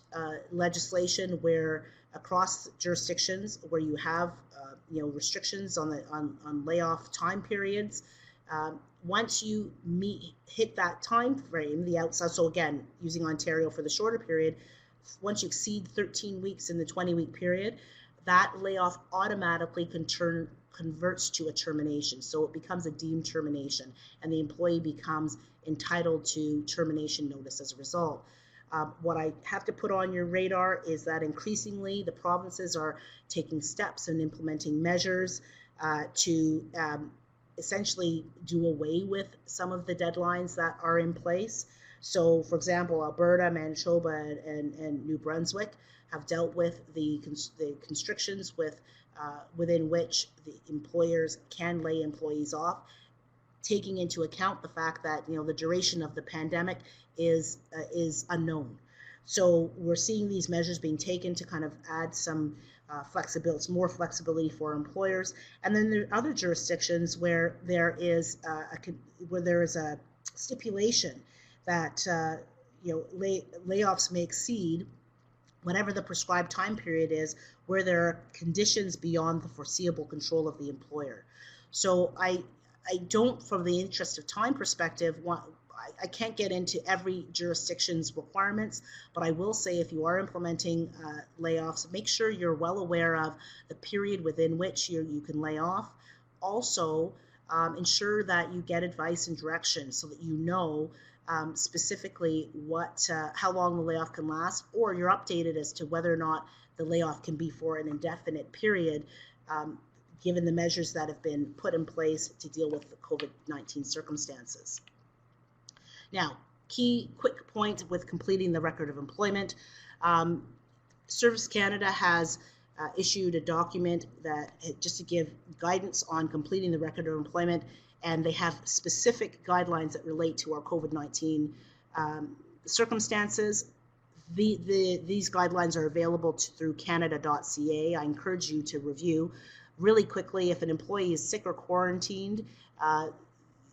legislation where across jurisdictions where you have restrictions on layoff time periods, once you hit that time frame, the outside, so again, using Ontario for the shorter period, once you exceed 13 weeks in the 20-week period, that layoff automatically converts to a termination. So it becomes a deemed termination, and the employee becomes entitled to termination notice as a result. What I have to put on your radar is that increasingly the provinces are taking steps and implementing measures to essentially do away with some of the deadlines that are in place. So, for example, Alberta, Manitoba, and New Brunswick have dealt with the constrictions within which the employers can lay employees off, taking into account the fact that the duration of the pandemic is unknown. So we're seeing these measures being taken to kind of add some flexibility, more flexibility for employers. And then there are other jurisdictions where there is a stipulation that layoffs may exceed whatever the prescribed time period is, where there are conditions beyond the foreseeable control of the employer. So I don't, from the interest of time perspective, I can't get into every jurisdiction's requirements, but I will say if you are implementing layoffs, make sure you're well aware of the period within which you can lay off. Also, ensure that you get advice and direction so that you know specifically how long the layoff can last, or you're updated as to whether or not the layoff can be for an indefinite period, given the measures that have been put in place to deal with the COVID-19 circumstances. Now, quick point with completing the record of employment. Service Canada has issued a document that just to give guidance on completing the record of employment, and they have specific guidelines that relate to our COVID-19 circumstances. These guidelines are available through canada.ca. I encourage you to review. Really quickly, if an employee is sick or quarantined,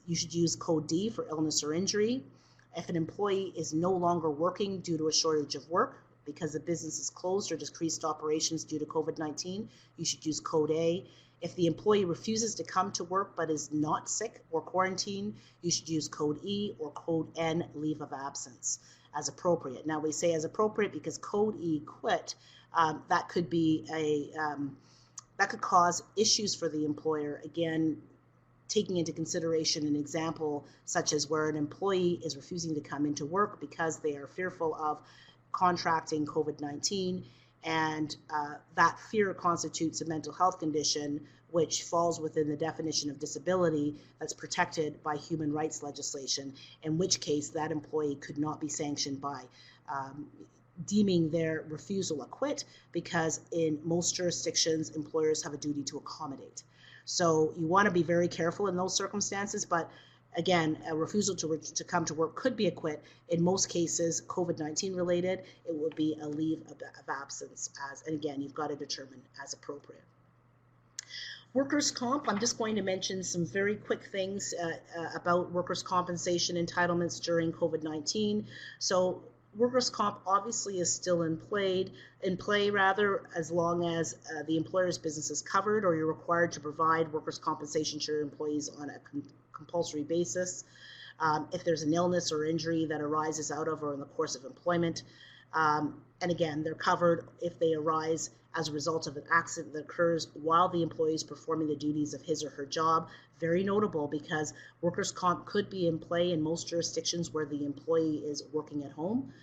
you should use code D for illness or injury. If an employee is no longer working due to a shortage of work because the business is closed or decreased operations due to COVID-19, you should use code A. If the employee refuses to come to work but is not sick or quarantined, you should use code E or code N, leave of absence, as appropriate. Now we say as appropriate because code E, quit, that could be that could cause issues for the employer. Again, taking into consideration an example such as where an employee is refusing to come into work because they are fearful of contracting COVID-19, and that fear constitutes a mental health condition which falls within the definition of disability that's protected by human rights legislation, in which case that employee could not be sanctioned by deeming their refusal a quit, because in most jurisdictions, employers have a duty to accommodate. So you want to be very careful in those circumstances, but again, a refusal to come to work could be a quit. In most cases, COVID-19 related, it would be a leave of absence, and again, you've got to determine as appropriate. Workers' comp, I'm just going to mention some very quick things about workers' compensation entitlements during COVID-19. So workers' comp obviously is still in play, as long as the employer's business is covered or you're required to provide workers' compensation to your employees on a compulsory basis. If there's an illness or injury that arises out of or in the course of employment. And again, they're covered if they arise as a result of an accident that occurs while the employee is performing the duties of his or her job. Very notable, because workers' comp could be in play in most jurisdictions where the employee is working at home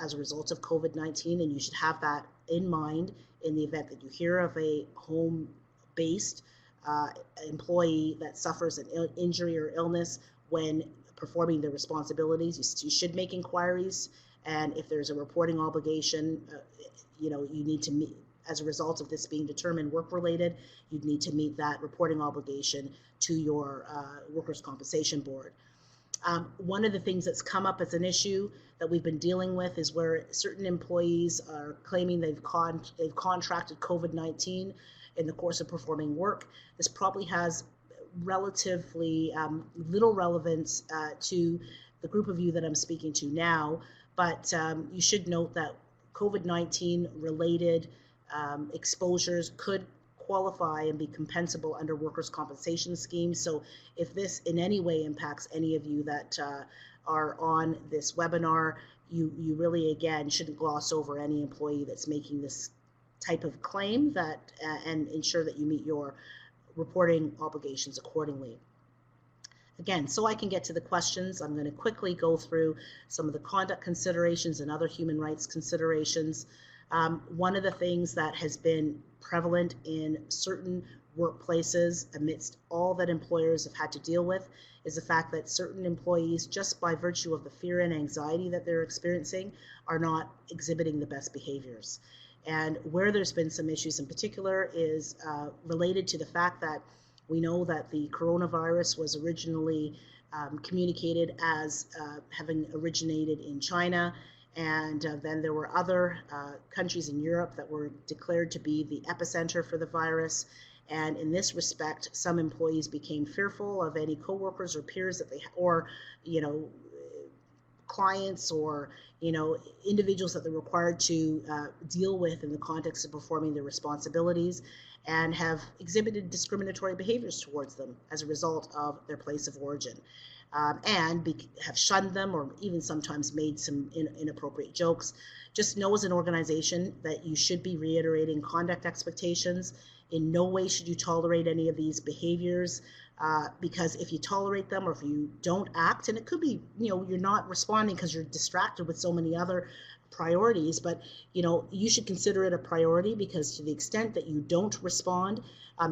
as a result of COVID-19, and you should have that in mind in the event that you hear of a home-based employee that suffers an injury or illness when performing their responsibilities. You should make inquiries, and if there's a reporting obligation, you need to meet, as a result of this being determined work-related, you'd need to meet that reporting obligation to your workers' compensation board. One of the things that's come up as an issue that we've been dealing with is where certain employees are claiming they've contracted COVID-19 in the course of performing work. This probably has relatively little relevance to the group of you that I'm speaking to now, but you should note that COVID-19 related exposures could qualify and be compensable under workers' compensation schemes. So if this in any way impacts any of you that are on this webinar, you really, again, shouldn't gloss over any employee that's making this type of claim and ensure that you meet your reporting obligations accordingly. Again, so I can get to the questions, I'm going to quickly go through some of the conduct considerations and other human rights considerations. One of the things that has been prevalent in certain workplaces amidst all that employers have had to deal with is the fact that certain employees, just by virtue of the fear and anxiety that they're experiencing, are not exhibiting the best behaviors. And where there's been some issues in particular is related to the fact that we know that the coronavirus was originally communicated as having originated in China, and then there were other countries in Europe that were declared to be the epicenter for the virus. And in this respect, some employees became fearful of any coworkers or peers that they, or clients or individuals that they're required to deal with in the context of performing their responsibilities, and have exhibited discriminatory behaviors towards them as a result of their place of origin, and have shunned them or even sometimes made some inappropriate jokes. Just know as an organization that you should be reiterating conduct expectations. In no way should you tolerate any of these behaviors, because if you tolerate them or if you don't act, and it could be, you're not responding because you're distracted with so many other priorities, but you should consider it a priority, because to the extent that you don't respond,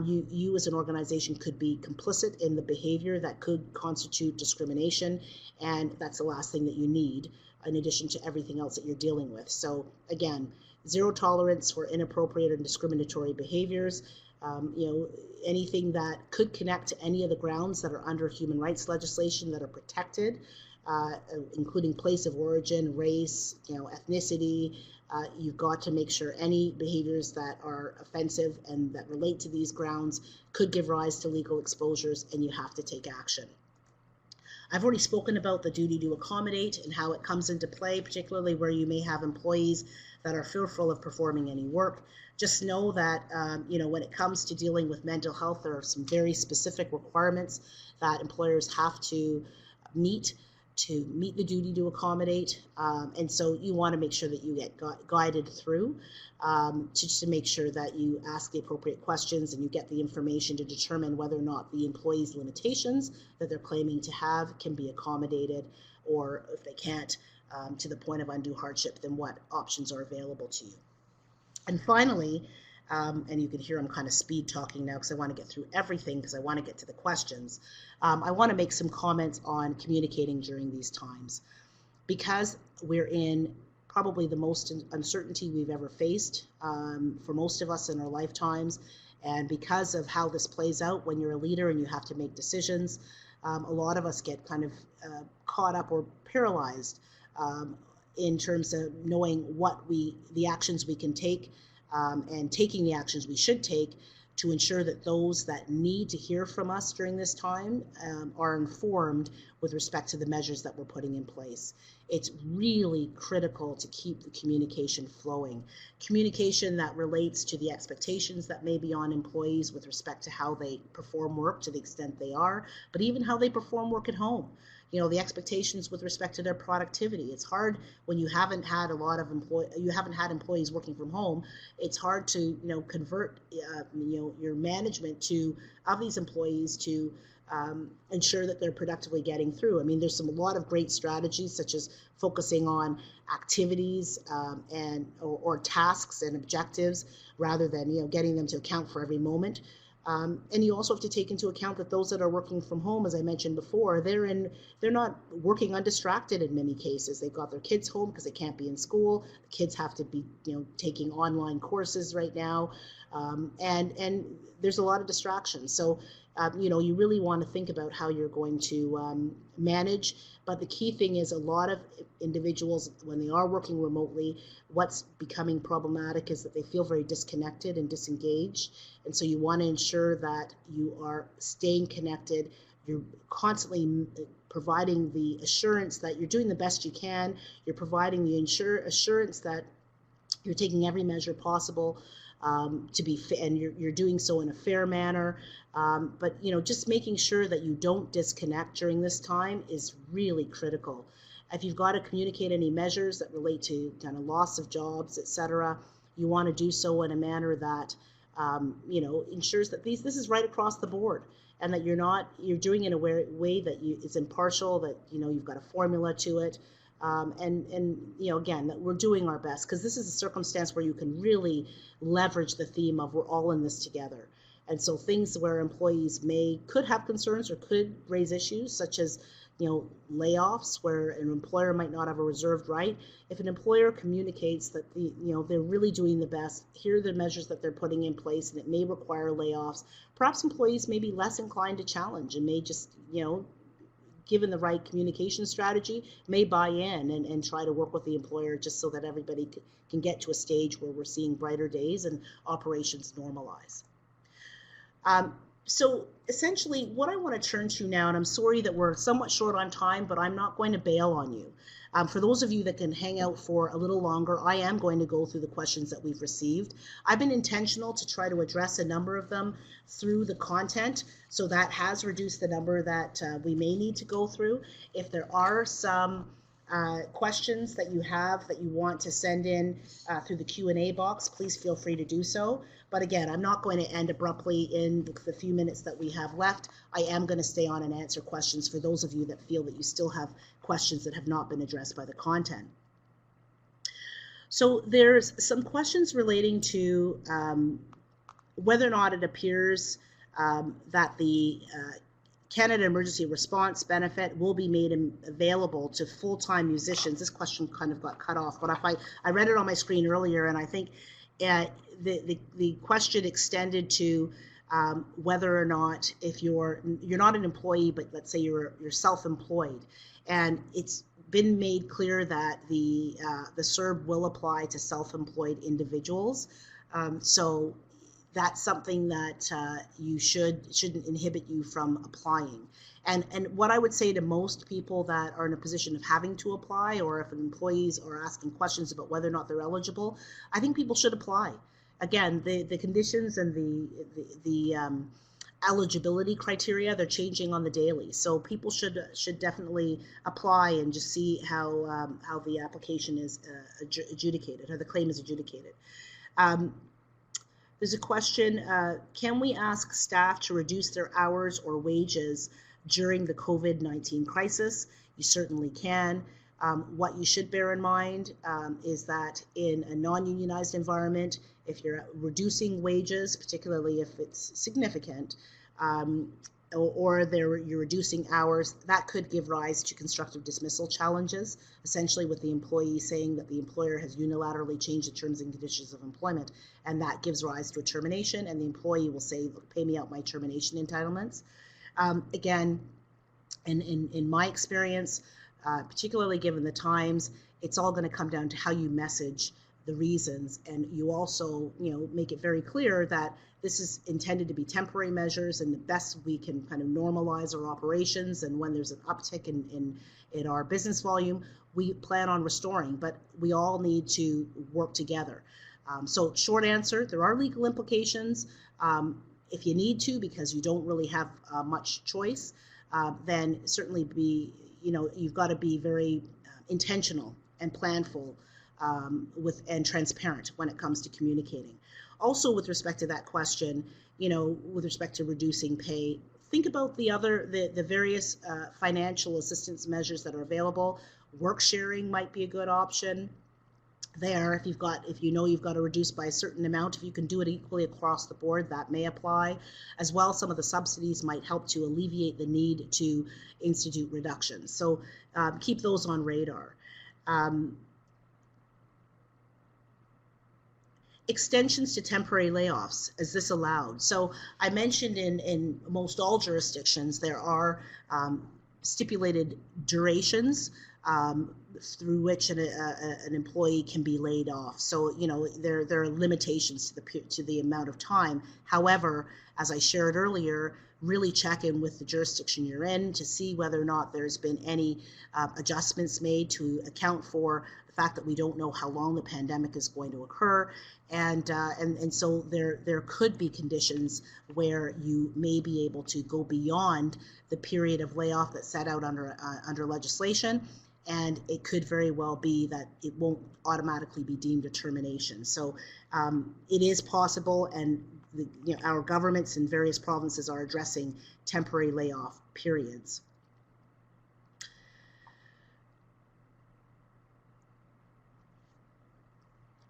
you as an organization could be complicit in the behavior that could constitute discrimination, and that's the last thing that you need in addition to everything else that you're dealing with. So again, zero tolerance for inappropriate and discriminatory behaviors. Anything that could connect to any of the grounds that are under human rights legislation that are protected, including place of origin, race, ethnicity. You've got to make sure any behaviors that are offensive and that relate to these grounds could give rise to legal exposures, and you have to take action. I've already spoken about the duty to accommodate and how it comes into play, particularly where you may have employees that are fearful of performing any work. Just know that, when it comes to dealing with mental health, there are some very specific requirements that employers have to meet the duty to accommodate. And so you want to make sure that you get guided through to make sure that you ask the appropriate questions and you get the information to determine whether or not the employee's limitations that they're claiming to have can be accommodated, or if they can't, to the point of undue hardship, then what options are available to you. And finally, and you can hear I'm kind of speed talking now because I want to get through everything because I want to get to the questions. I want to make some comments on communicating during these times. Because we're in probably the most uncertainty we've ever faced for most of us in our lifetimes, and because of how this plays out when you're a leader and you have to make decisions, a lot of us get kind of caught up or paralyzed in terms of knowing the actions we can take and taking the actions we should take to ensure that those that need to hear from us during this time are informed with respect to the measures that we're putting in place. It's really critical to keep the communication flowing. Communication that relates to the expectations that may be on employees with respect to how they perform work to the extent they are, but even how they perform work at home. You know, the expectations with respect to their productivity. It's hard when you haven't had employees working from home. It's hard to convert your management of these employees to ensure that they're productively getting through. I mean, there's a lot of great strategies, such as focusing on activities or tasks and objectives rather than getting them to account for every moment. And you also have to take into account that those that are working from home, as I mentioned before, they're not working undistracted in many cases. They've got their kids home because they can't be in school. The kids have to be taking online courses right now, and there's a lot of distractions. So you really want to think about how you're going to manage. But the key thing is, a lot of individuals, when they are working remotely, what's becoming problematic is that they feel very disconnected and disengaged. And so you want to ensure that you are staying connected. You're constantly providing the assurance that you're doing the best you can. You're providing the assurance that you're taking every measure possible to be fit, and you're doing so in a fair manner. But just making sure that you don't disconnect during this time is really critical. If you've got to communicate any measures that relate to kind of loss of jobs, etc., you want to do so in a manner that ensures that this is right across the board, and that you're doing it in a way that is impartial, that you've got a formula to it. Again, that we're doing our best, because this is a circumstance where you can really leverage the theme of we're all in this together. And so things where employees could have concerns or could raise issues, such as layoffs, where an employer might not have a reserved right. If an employer communicates that they're really doing the best, here are the measures that they're putting in place, and it may require layoffs, perhaps employees may be less inclined to challenge and may just given the right communication strategy, may buy in and try to work with the employer, just so that everybody can get to a stage where we're seeing brighter days and operations normalize. So essentially what I want to turn to now, and I'm sorry that we're somewhat short on time, but I'm not going to bail on you. For those of you that can hang out for a little longer, I am going to go through the questions that we've received. I've been intentional to try to address a number of them through the content, so that has reduced the number that we may need to go through. If there are some questions that you have that you want to send in through the Q&A box, please feel free to do so. But again, I'm not going to end abruptly in the few minutes that we have left. I am going to stay on and answer questions for those of you that feel that you still have questions that have not been addressed by the content. So there's some questions relating to whether or not it appears that the Canada Emergency Response Benefit will be made available to full-time musicians. This question kind of got cut off, but I read it on my screen earlier, and I think the question extended to whether or not, if you're not an employee, but let's say you're self-employed, and it's been made clear that the CERB will apply to self-employed individuals. So that's something that shouldn't inhibit you from applying. And what I would say to most people that are in a position of having to apply, or if employees are asking questions about whether or not they're eligible, I think people should apply. Again, the conditions and the eligibility criteria, they're changing on the daily. So people should definitely apply and just see how the application is adjudicated, how the claim is adjudicated. There's a question, can we ask staff to reduce their hours or wages during the COVID-19 crisis? You certainly can. What you should bear in mind is that in a non-unionized environment, if you're reducing wages, particularly if it's significant, or you're reducing hours, that could give rise to constructive dismissal challenges, essentially with the employee saying that the employer has unilaterally changed the terms and conditions of employment, and that gives rise to a termination, and the employee will say, look, pay me out my termination entitlements. Again, in my experience, particularly given the times, it's all going to come down to how you message the reasons, and you also, make it very clear that this is intended to be temporary measures, and the best we can kind of normalize our operations, and when there's an uptick in our business volume, we plan on restoring, but we all need to work together. So short answer, there are legal implications. If you need to, because you don't really have much choice, then certainly you've got to be very intentional and planful and transparent when it comes to communicating. Also, with respect to that question, with respect to reducing pay, think about the various financial assistance measures that are available. Work sharing might be a good option there. If you've got to reduce by a certain amount, if you can do it equally across the board, that may apply. As well, some of the subsidies might help to alleviate the need to institute reductions. So keep those on radar. Extensions to temporary layoffs, is this allowed? So I mentioned in most all jurisdictions there are stipulated durations through which an employee can be laid off. So there are limitations to the amount of time. However, as I shared earlier, really check in with the jurisdiction you're in to see whether or not there's been any adjustments made to account for the fact that we don't know how long the pandemic is going to occur, and so there could be conditions where you may be able to go beyond the period of layoff that's set out under legislation, and it could very well be that it won't automatically be deemed a termination. So it is possible, and our governments in various provinces are addressing temporary layoff periods.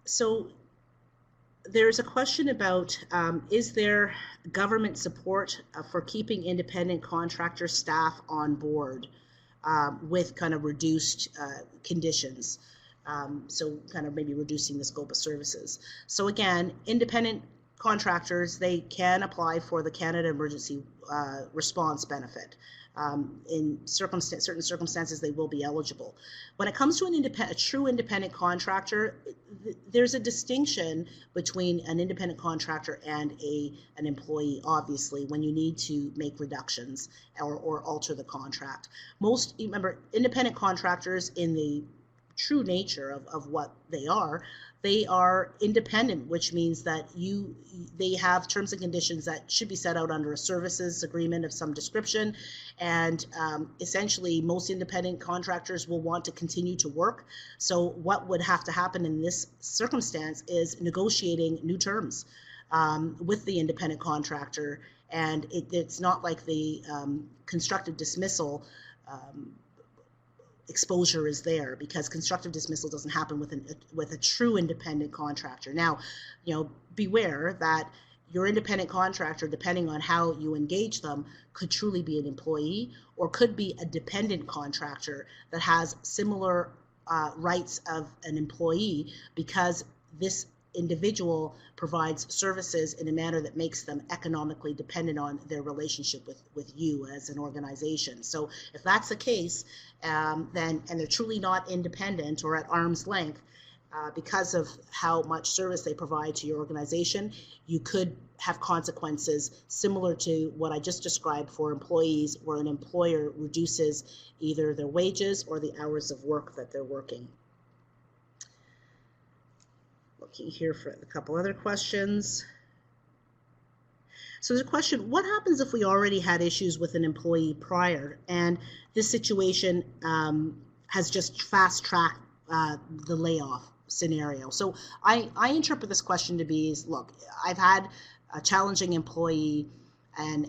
So there's a question about, is there government support for keeping independent contractor staff on board with kind of reduced conditions? So kind of maybe reducing the scope of services. So again, independent contractors, they can apply for the Canada Emergency Response Benefit. In certain circumstances, they will be eligible. When it comes to a true independent contractor, there's a distinction between an independent contractor and an employee, obviously, when you need to make reductions or alter the contract. Remember, independent contractors, in the true nature of what they are independent, which means that they have terms and conditions that should be set out under a services agreement of some description, and essentially most independent contractors will want to continue to work. So what would have to happen in this circumstance is negotiating new terms with the independent contractor, and it's not like the constructive dismissal exposure is there, because constructive dismissal doesn't happen with a true independent contractor. Now, beware that your independent contractor, depending on how you engage them, could truly be an employee or could be a dependent contractor that has similar rights of an employee, because this individual provides services in a manner that makes them economically dependent on their relationship with you as an organization. So if that's the case, and they're truly not independent or at arm's length, because of how much service they provide to your organization, you could have consequences similar to what I just described for employees, where an employer reduces either their wages or the hours of work that they're working. Looking here for a couple other questions. So there's a question, what happens if we already had issues with an employee prior, and this situation has just fast-tracked the layoff scenario? So I interpret this question to be, look, I've had a challenging employee, and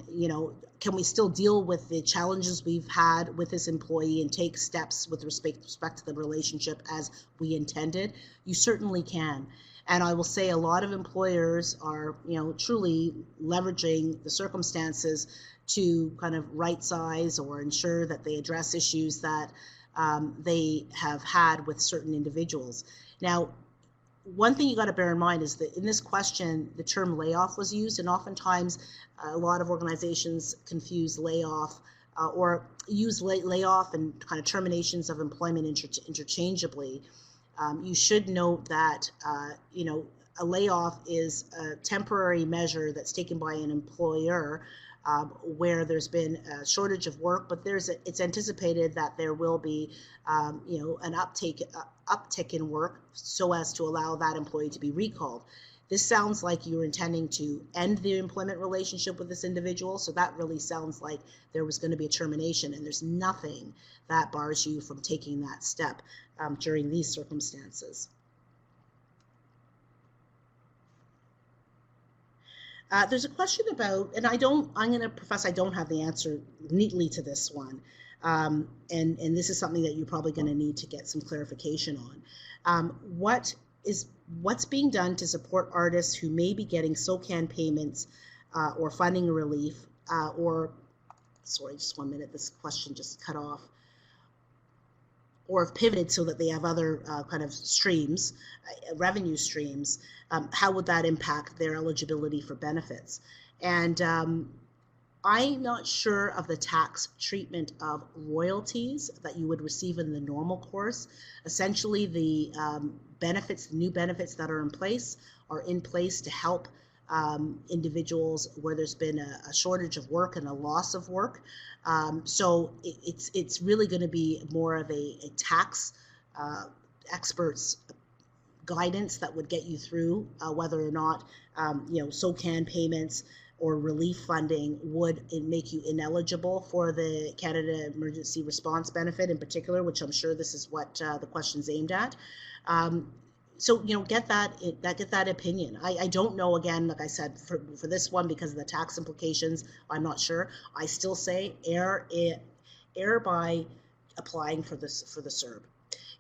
can we still deal with the challenges we've had with this employee and take steps with respect to the relationship as we intended? You certainly can. And I will say a lot of employers are, truly leveraging the circumstances to kind of right size or ensure that they address issues that they have had with certain individuals. Now, one thing you got to bear in mind is that in this question, the term layoff was used, and oftentimes a lot of organizations confuse layoff or use layoff and kind of terminations of employment interchangeably. You should note that, a layoff is a temporary measure that's taken by an employer where there's been a shortage of work, but it's anticipated that there will be, an uptick in work so as to allow that employee to be recalled. This sounds like you're intending to end the employment relationship with this individual, so that really sounds like there was going to be a termination, and there's nothing that bars you from taking that step during these circumstances. There's a question about, and I'm going to profess I don't have the answer neatly to this one, and this is something that you're probably going to need to get some clarification on. What's being done to support artists who may be getting SOCAN payments or funding relief sorry, just 1 minute, this question just cut off, or have pivoted so that they have other kind of streams, revenue streams, how would that impact their eligibility for benefits? And I'm not sure of the tax treatment of royalties that you would receive in the normal course. Essentially, the new benefits that are in place to help individuals where there's been a shortage of work and a loss of work. So it's really going to be more of a tax experts guidance that would get you through whether or not SOCAN payments or relief funding would make you ineligible for the Canada Emergency Response Benefit in particular, which I'm sure this is what the question's aimed at. So get that opinion. I don't know, again, like I said, for this one, because of the tax implications, I'm not sure. I still say err by applying for the CERB.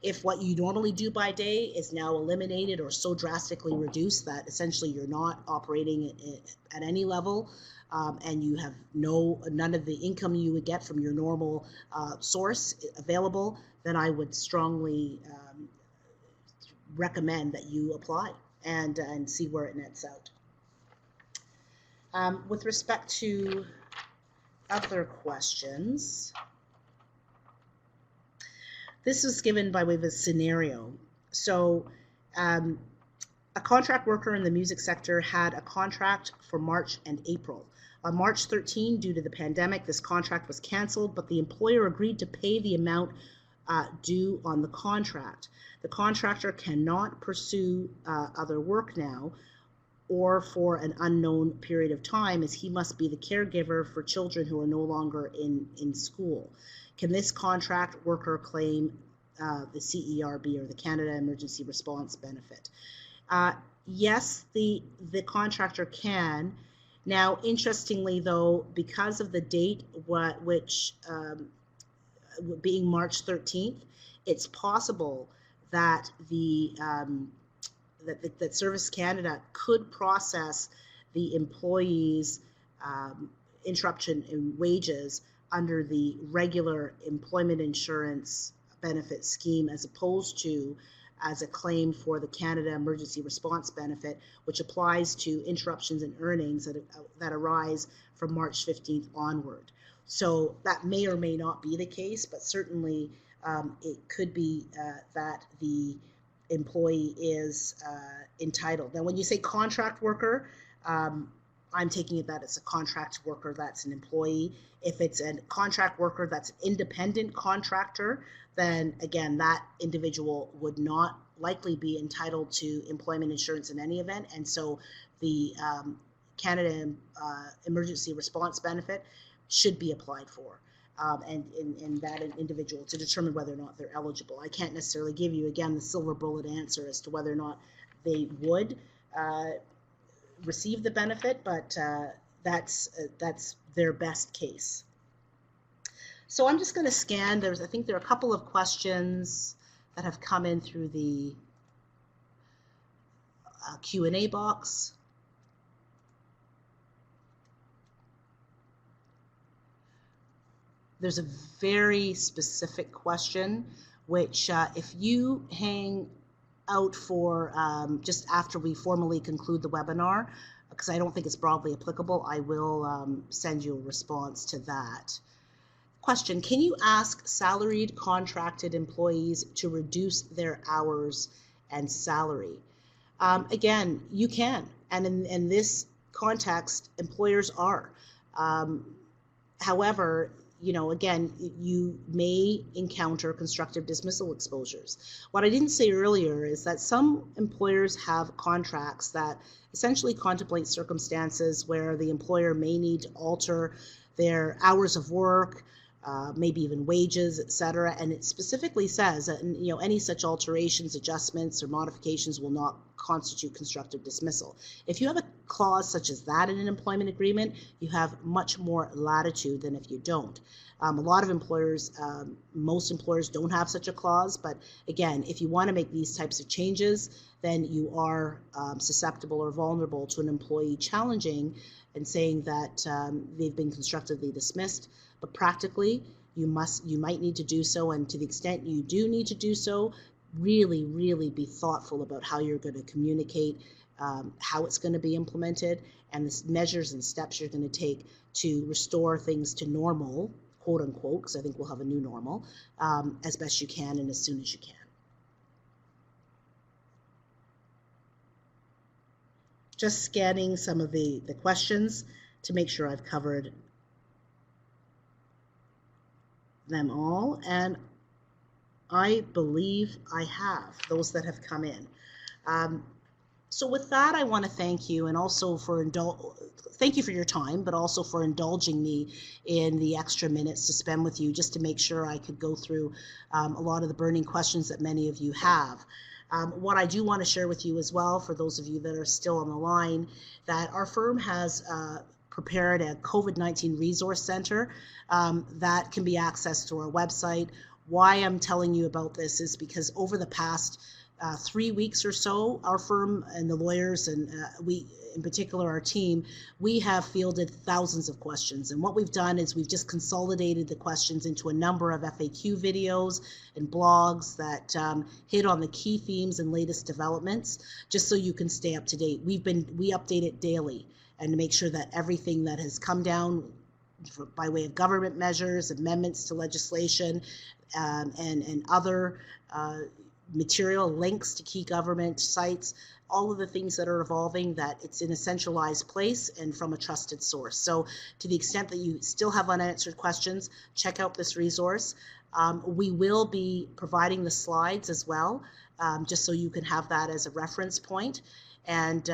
If what you normally do by day is now eliminated or so drastically reduced that essentially you're not operating at any level, and you have none of the income you would get from your normal source available, then I would strongly recommend that you apply and see where it nets out. With respect to other questions, this was given by way of a scenario. So a contract worker in the music sector had a contract for March and April. On March 13, due to the pandemic, this contract was canceled, but the employer agreed to pay the amount due on the contract. The contractor cannot pursue other work now or for an unknown period of time, as he must be the caregiver for children who are no longer in school. Can this contract worker claim the CERB, or the Canada Emergency Response Benefit? Yes, the contractor can. Now, interestingly, though, because of the date which being March 13th, it's possible that that Service Canada could process the employee's interruption in wages under the regular employment insurance benefit scheme, as opposed to as a claim for the Canada Emergency Response Benefit, which applies to interruptions in earnings that arise from March 15th onward. So that may or may not be the case, but certainly it could be that the employee is entitled. Now, when you say contract worker, I'm taking it that it's a contract worker that's an employee. If it's a contract worker that's an independent contractor, then again, that individual would not likely be entitled to employment insurance in any event. And so the Canada Emergency Response Benefit should be applied for. And that individual to determine whether or not they're eligible. I can't necessarily give you, again, the silver bullet answer as to whether or not they would receive the benefit, but that's their best case. So I'm just going to scan. I think there are a couple of questions that have come in through the Q&A box. There's a very specific question, which if you hang out for just after we formally conclude the webinar, because I don't think it's broadly applicable, I will send you a response to that. Question, can you ask salaried contracted employees to reduce their hours and salary? Again, you can, and in this context, employers are. However, again, you may encounter constructive dismissal exposures. What I didn't say earlier is that some employers have contracts that essentially contemplate circumstances where the employer may need to alter their hours of work, maybe even wages, etc. And it specifically says that any such alterations, adjustments, or modifications will not constitute constructive dismissal. If you have a clause such as that in an employment agreement, you have much more latitude than if you don't. A lot of employers, most employers don't have such a clause, but again, if you want to make these types of changes, then you are susceptible or vulnerable to an employee challenging and saying that they've been constructively dismissed. But practically, you might need to do so, and to the extent you do need to do so, really, really be thoughtful about how you're going to communicate, how it's going to be implemented, and the measures and steps you're going to take to restore things to normal, quote unquote, because I think we'll have a new normal, as best you can and as soon as you can. Just scanning some of the questions to make sure I've covered them all, and I believe I have, those that have come in. So with that, I want to thank you, and also thank you for your time, but also for indulging me in the extra minutes to spend with you, just to make sure I could go through a lot of the burning questions that many of you have. What I do want to share with you as well, for those of you that are still on the line, that our firm has prepared a COVID-19 resource center that can be accessed through our website. Why I'm telling you about this is because over the past 3 weeks or so, our firm and the lawyers, and we, in particular our team, we have fielded thousands of questions. And what we've done is we've just consolidated the questions into a number of FAQ videos and blogs that hit on the key themes and latest developments, just so you can stay up to date. We update it daily, and to make sure that everything that has come down by way of government measures, amendments to legislation, and other material, links to key government sites, all of the things that are evolving, that it's in a centralized place and from a trusted source. So to the extent that you still have unanswered questions, check out this resource. We will be providing the slides as well, just so you can have that as a reference point. And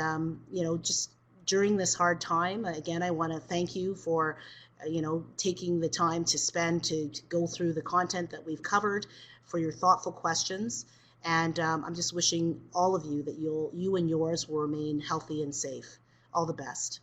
just during this hard time, again, I want to thank you for taking the time to spend to go through the content that we've covered, for your thoughtful questions. And I'm just wishing all of you that you and yours will remain healthy and safe. All the best.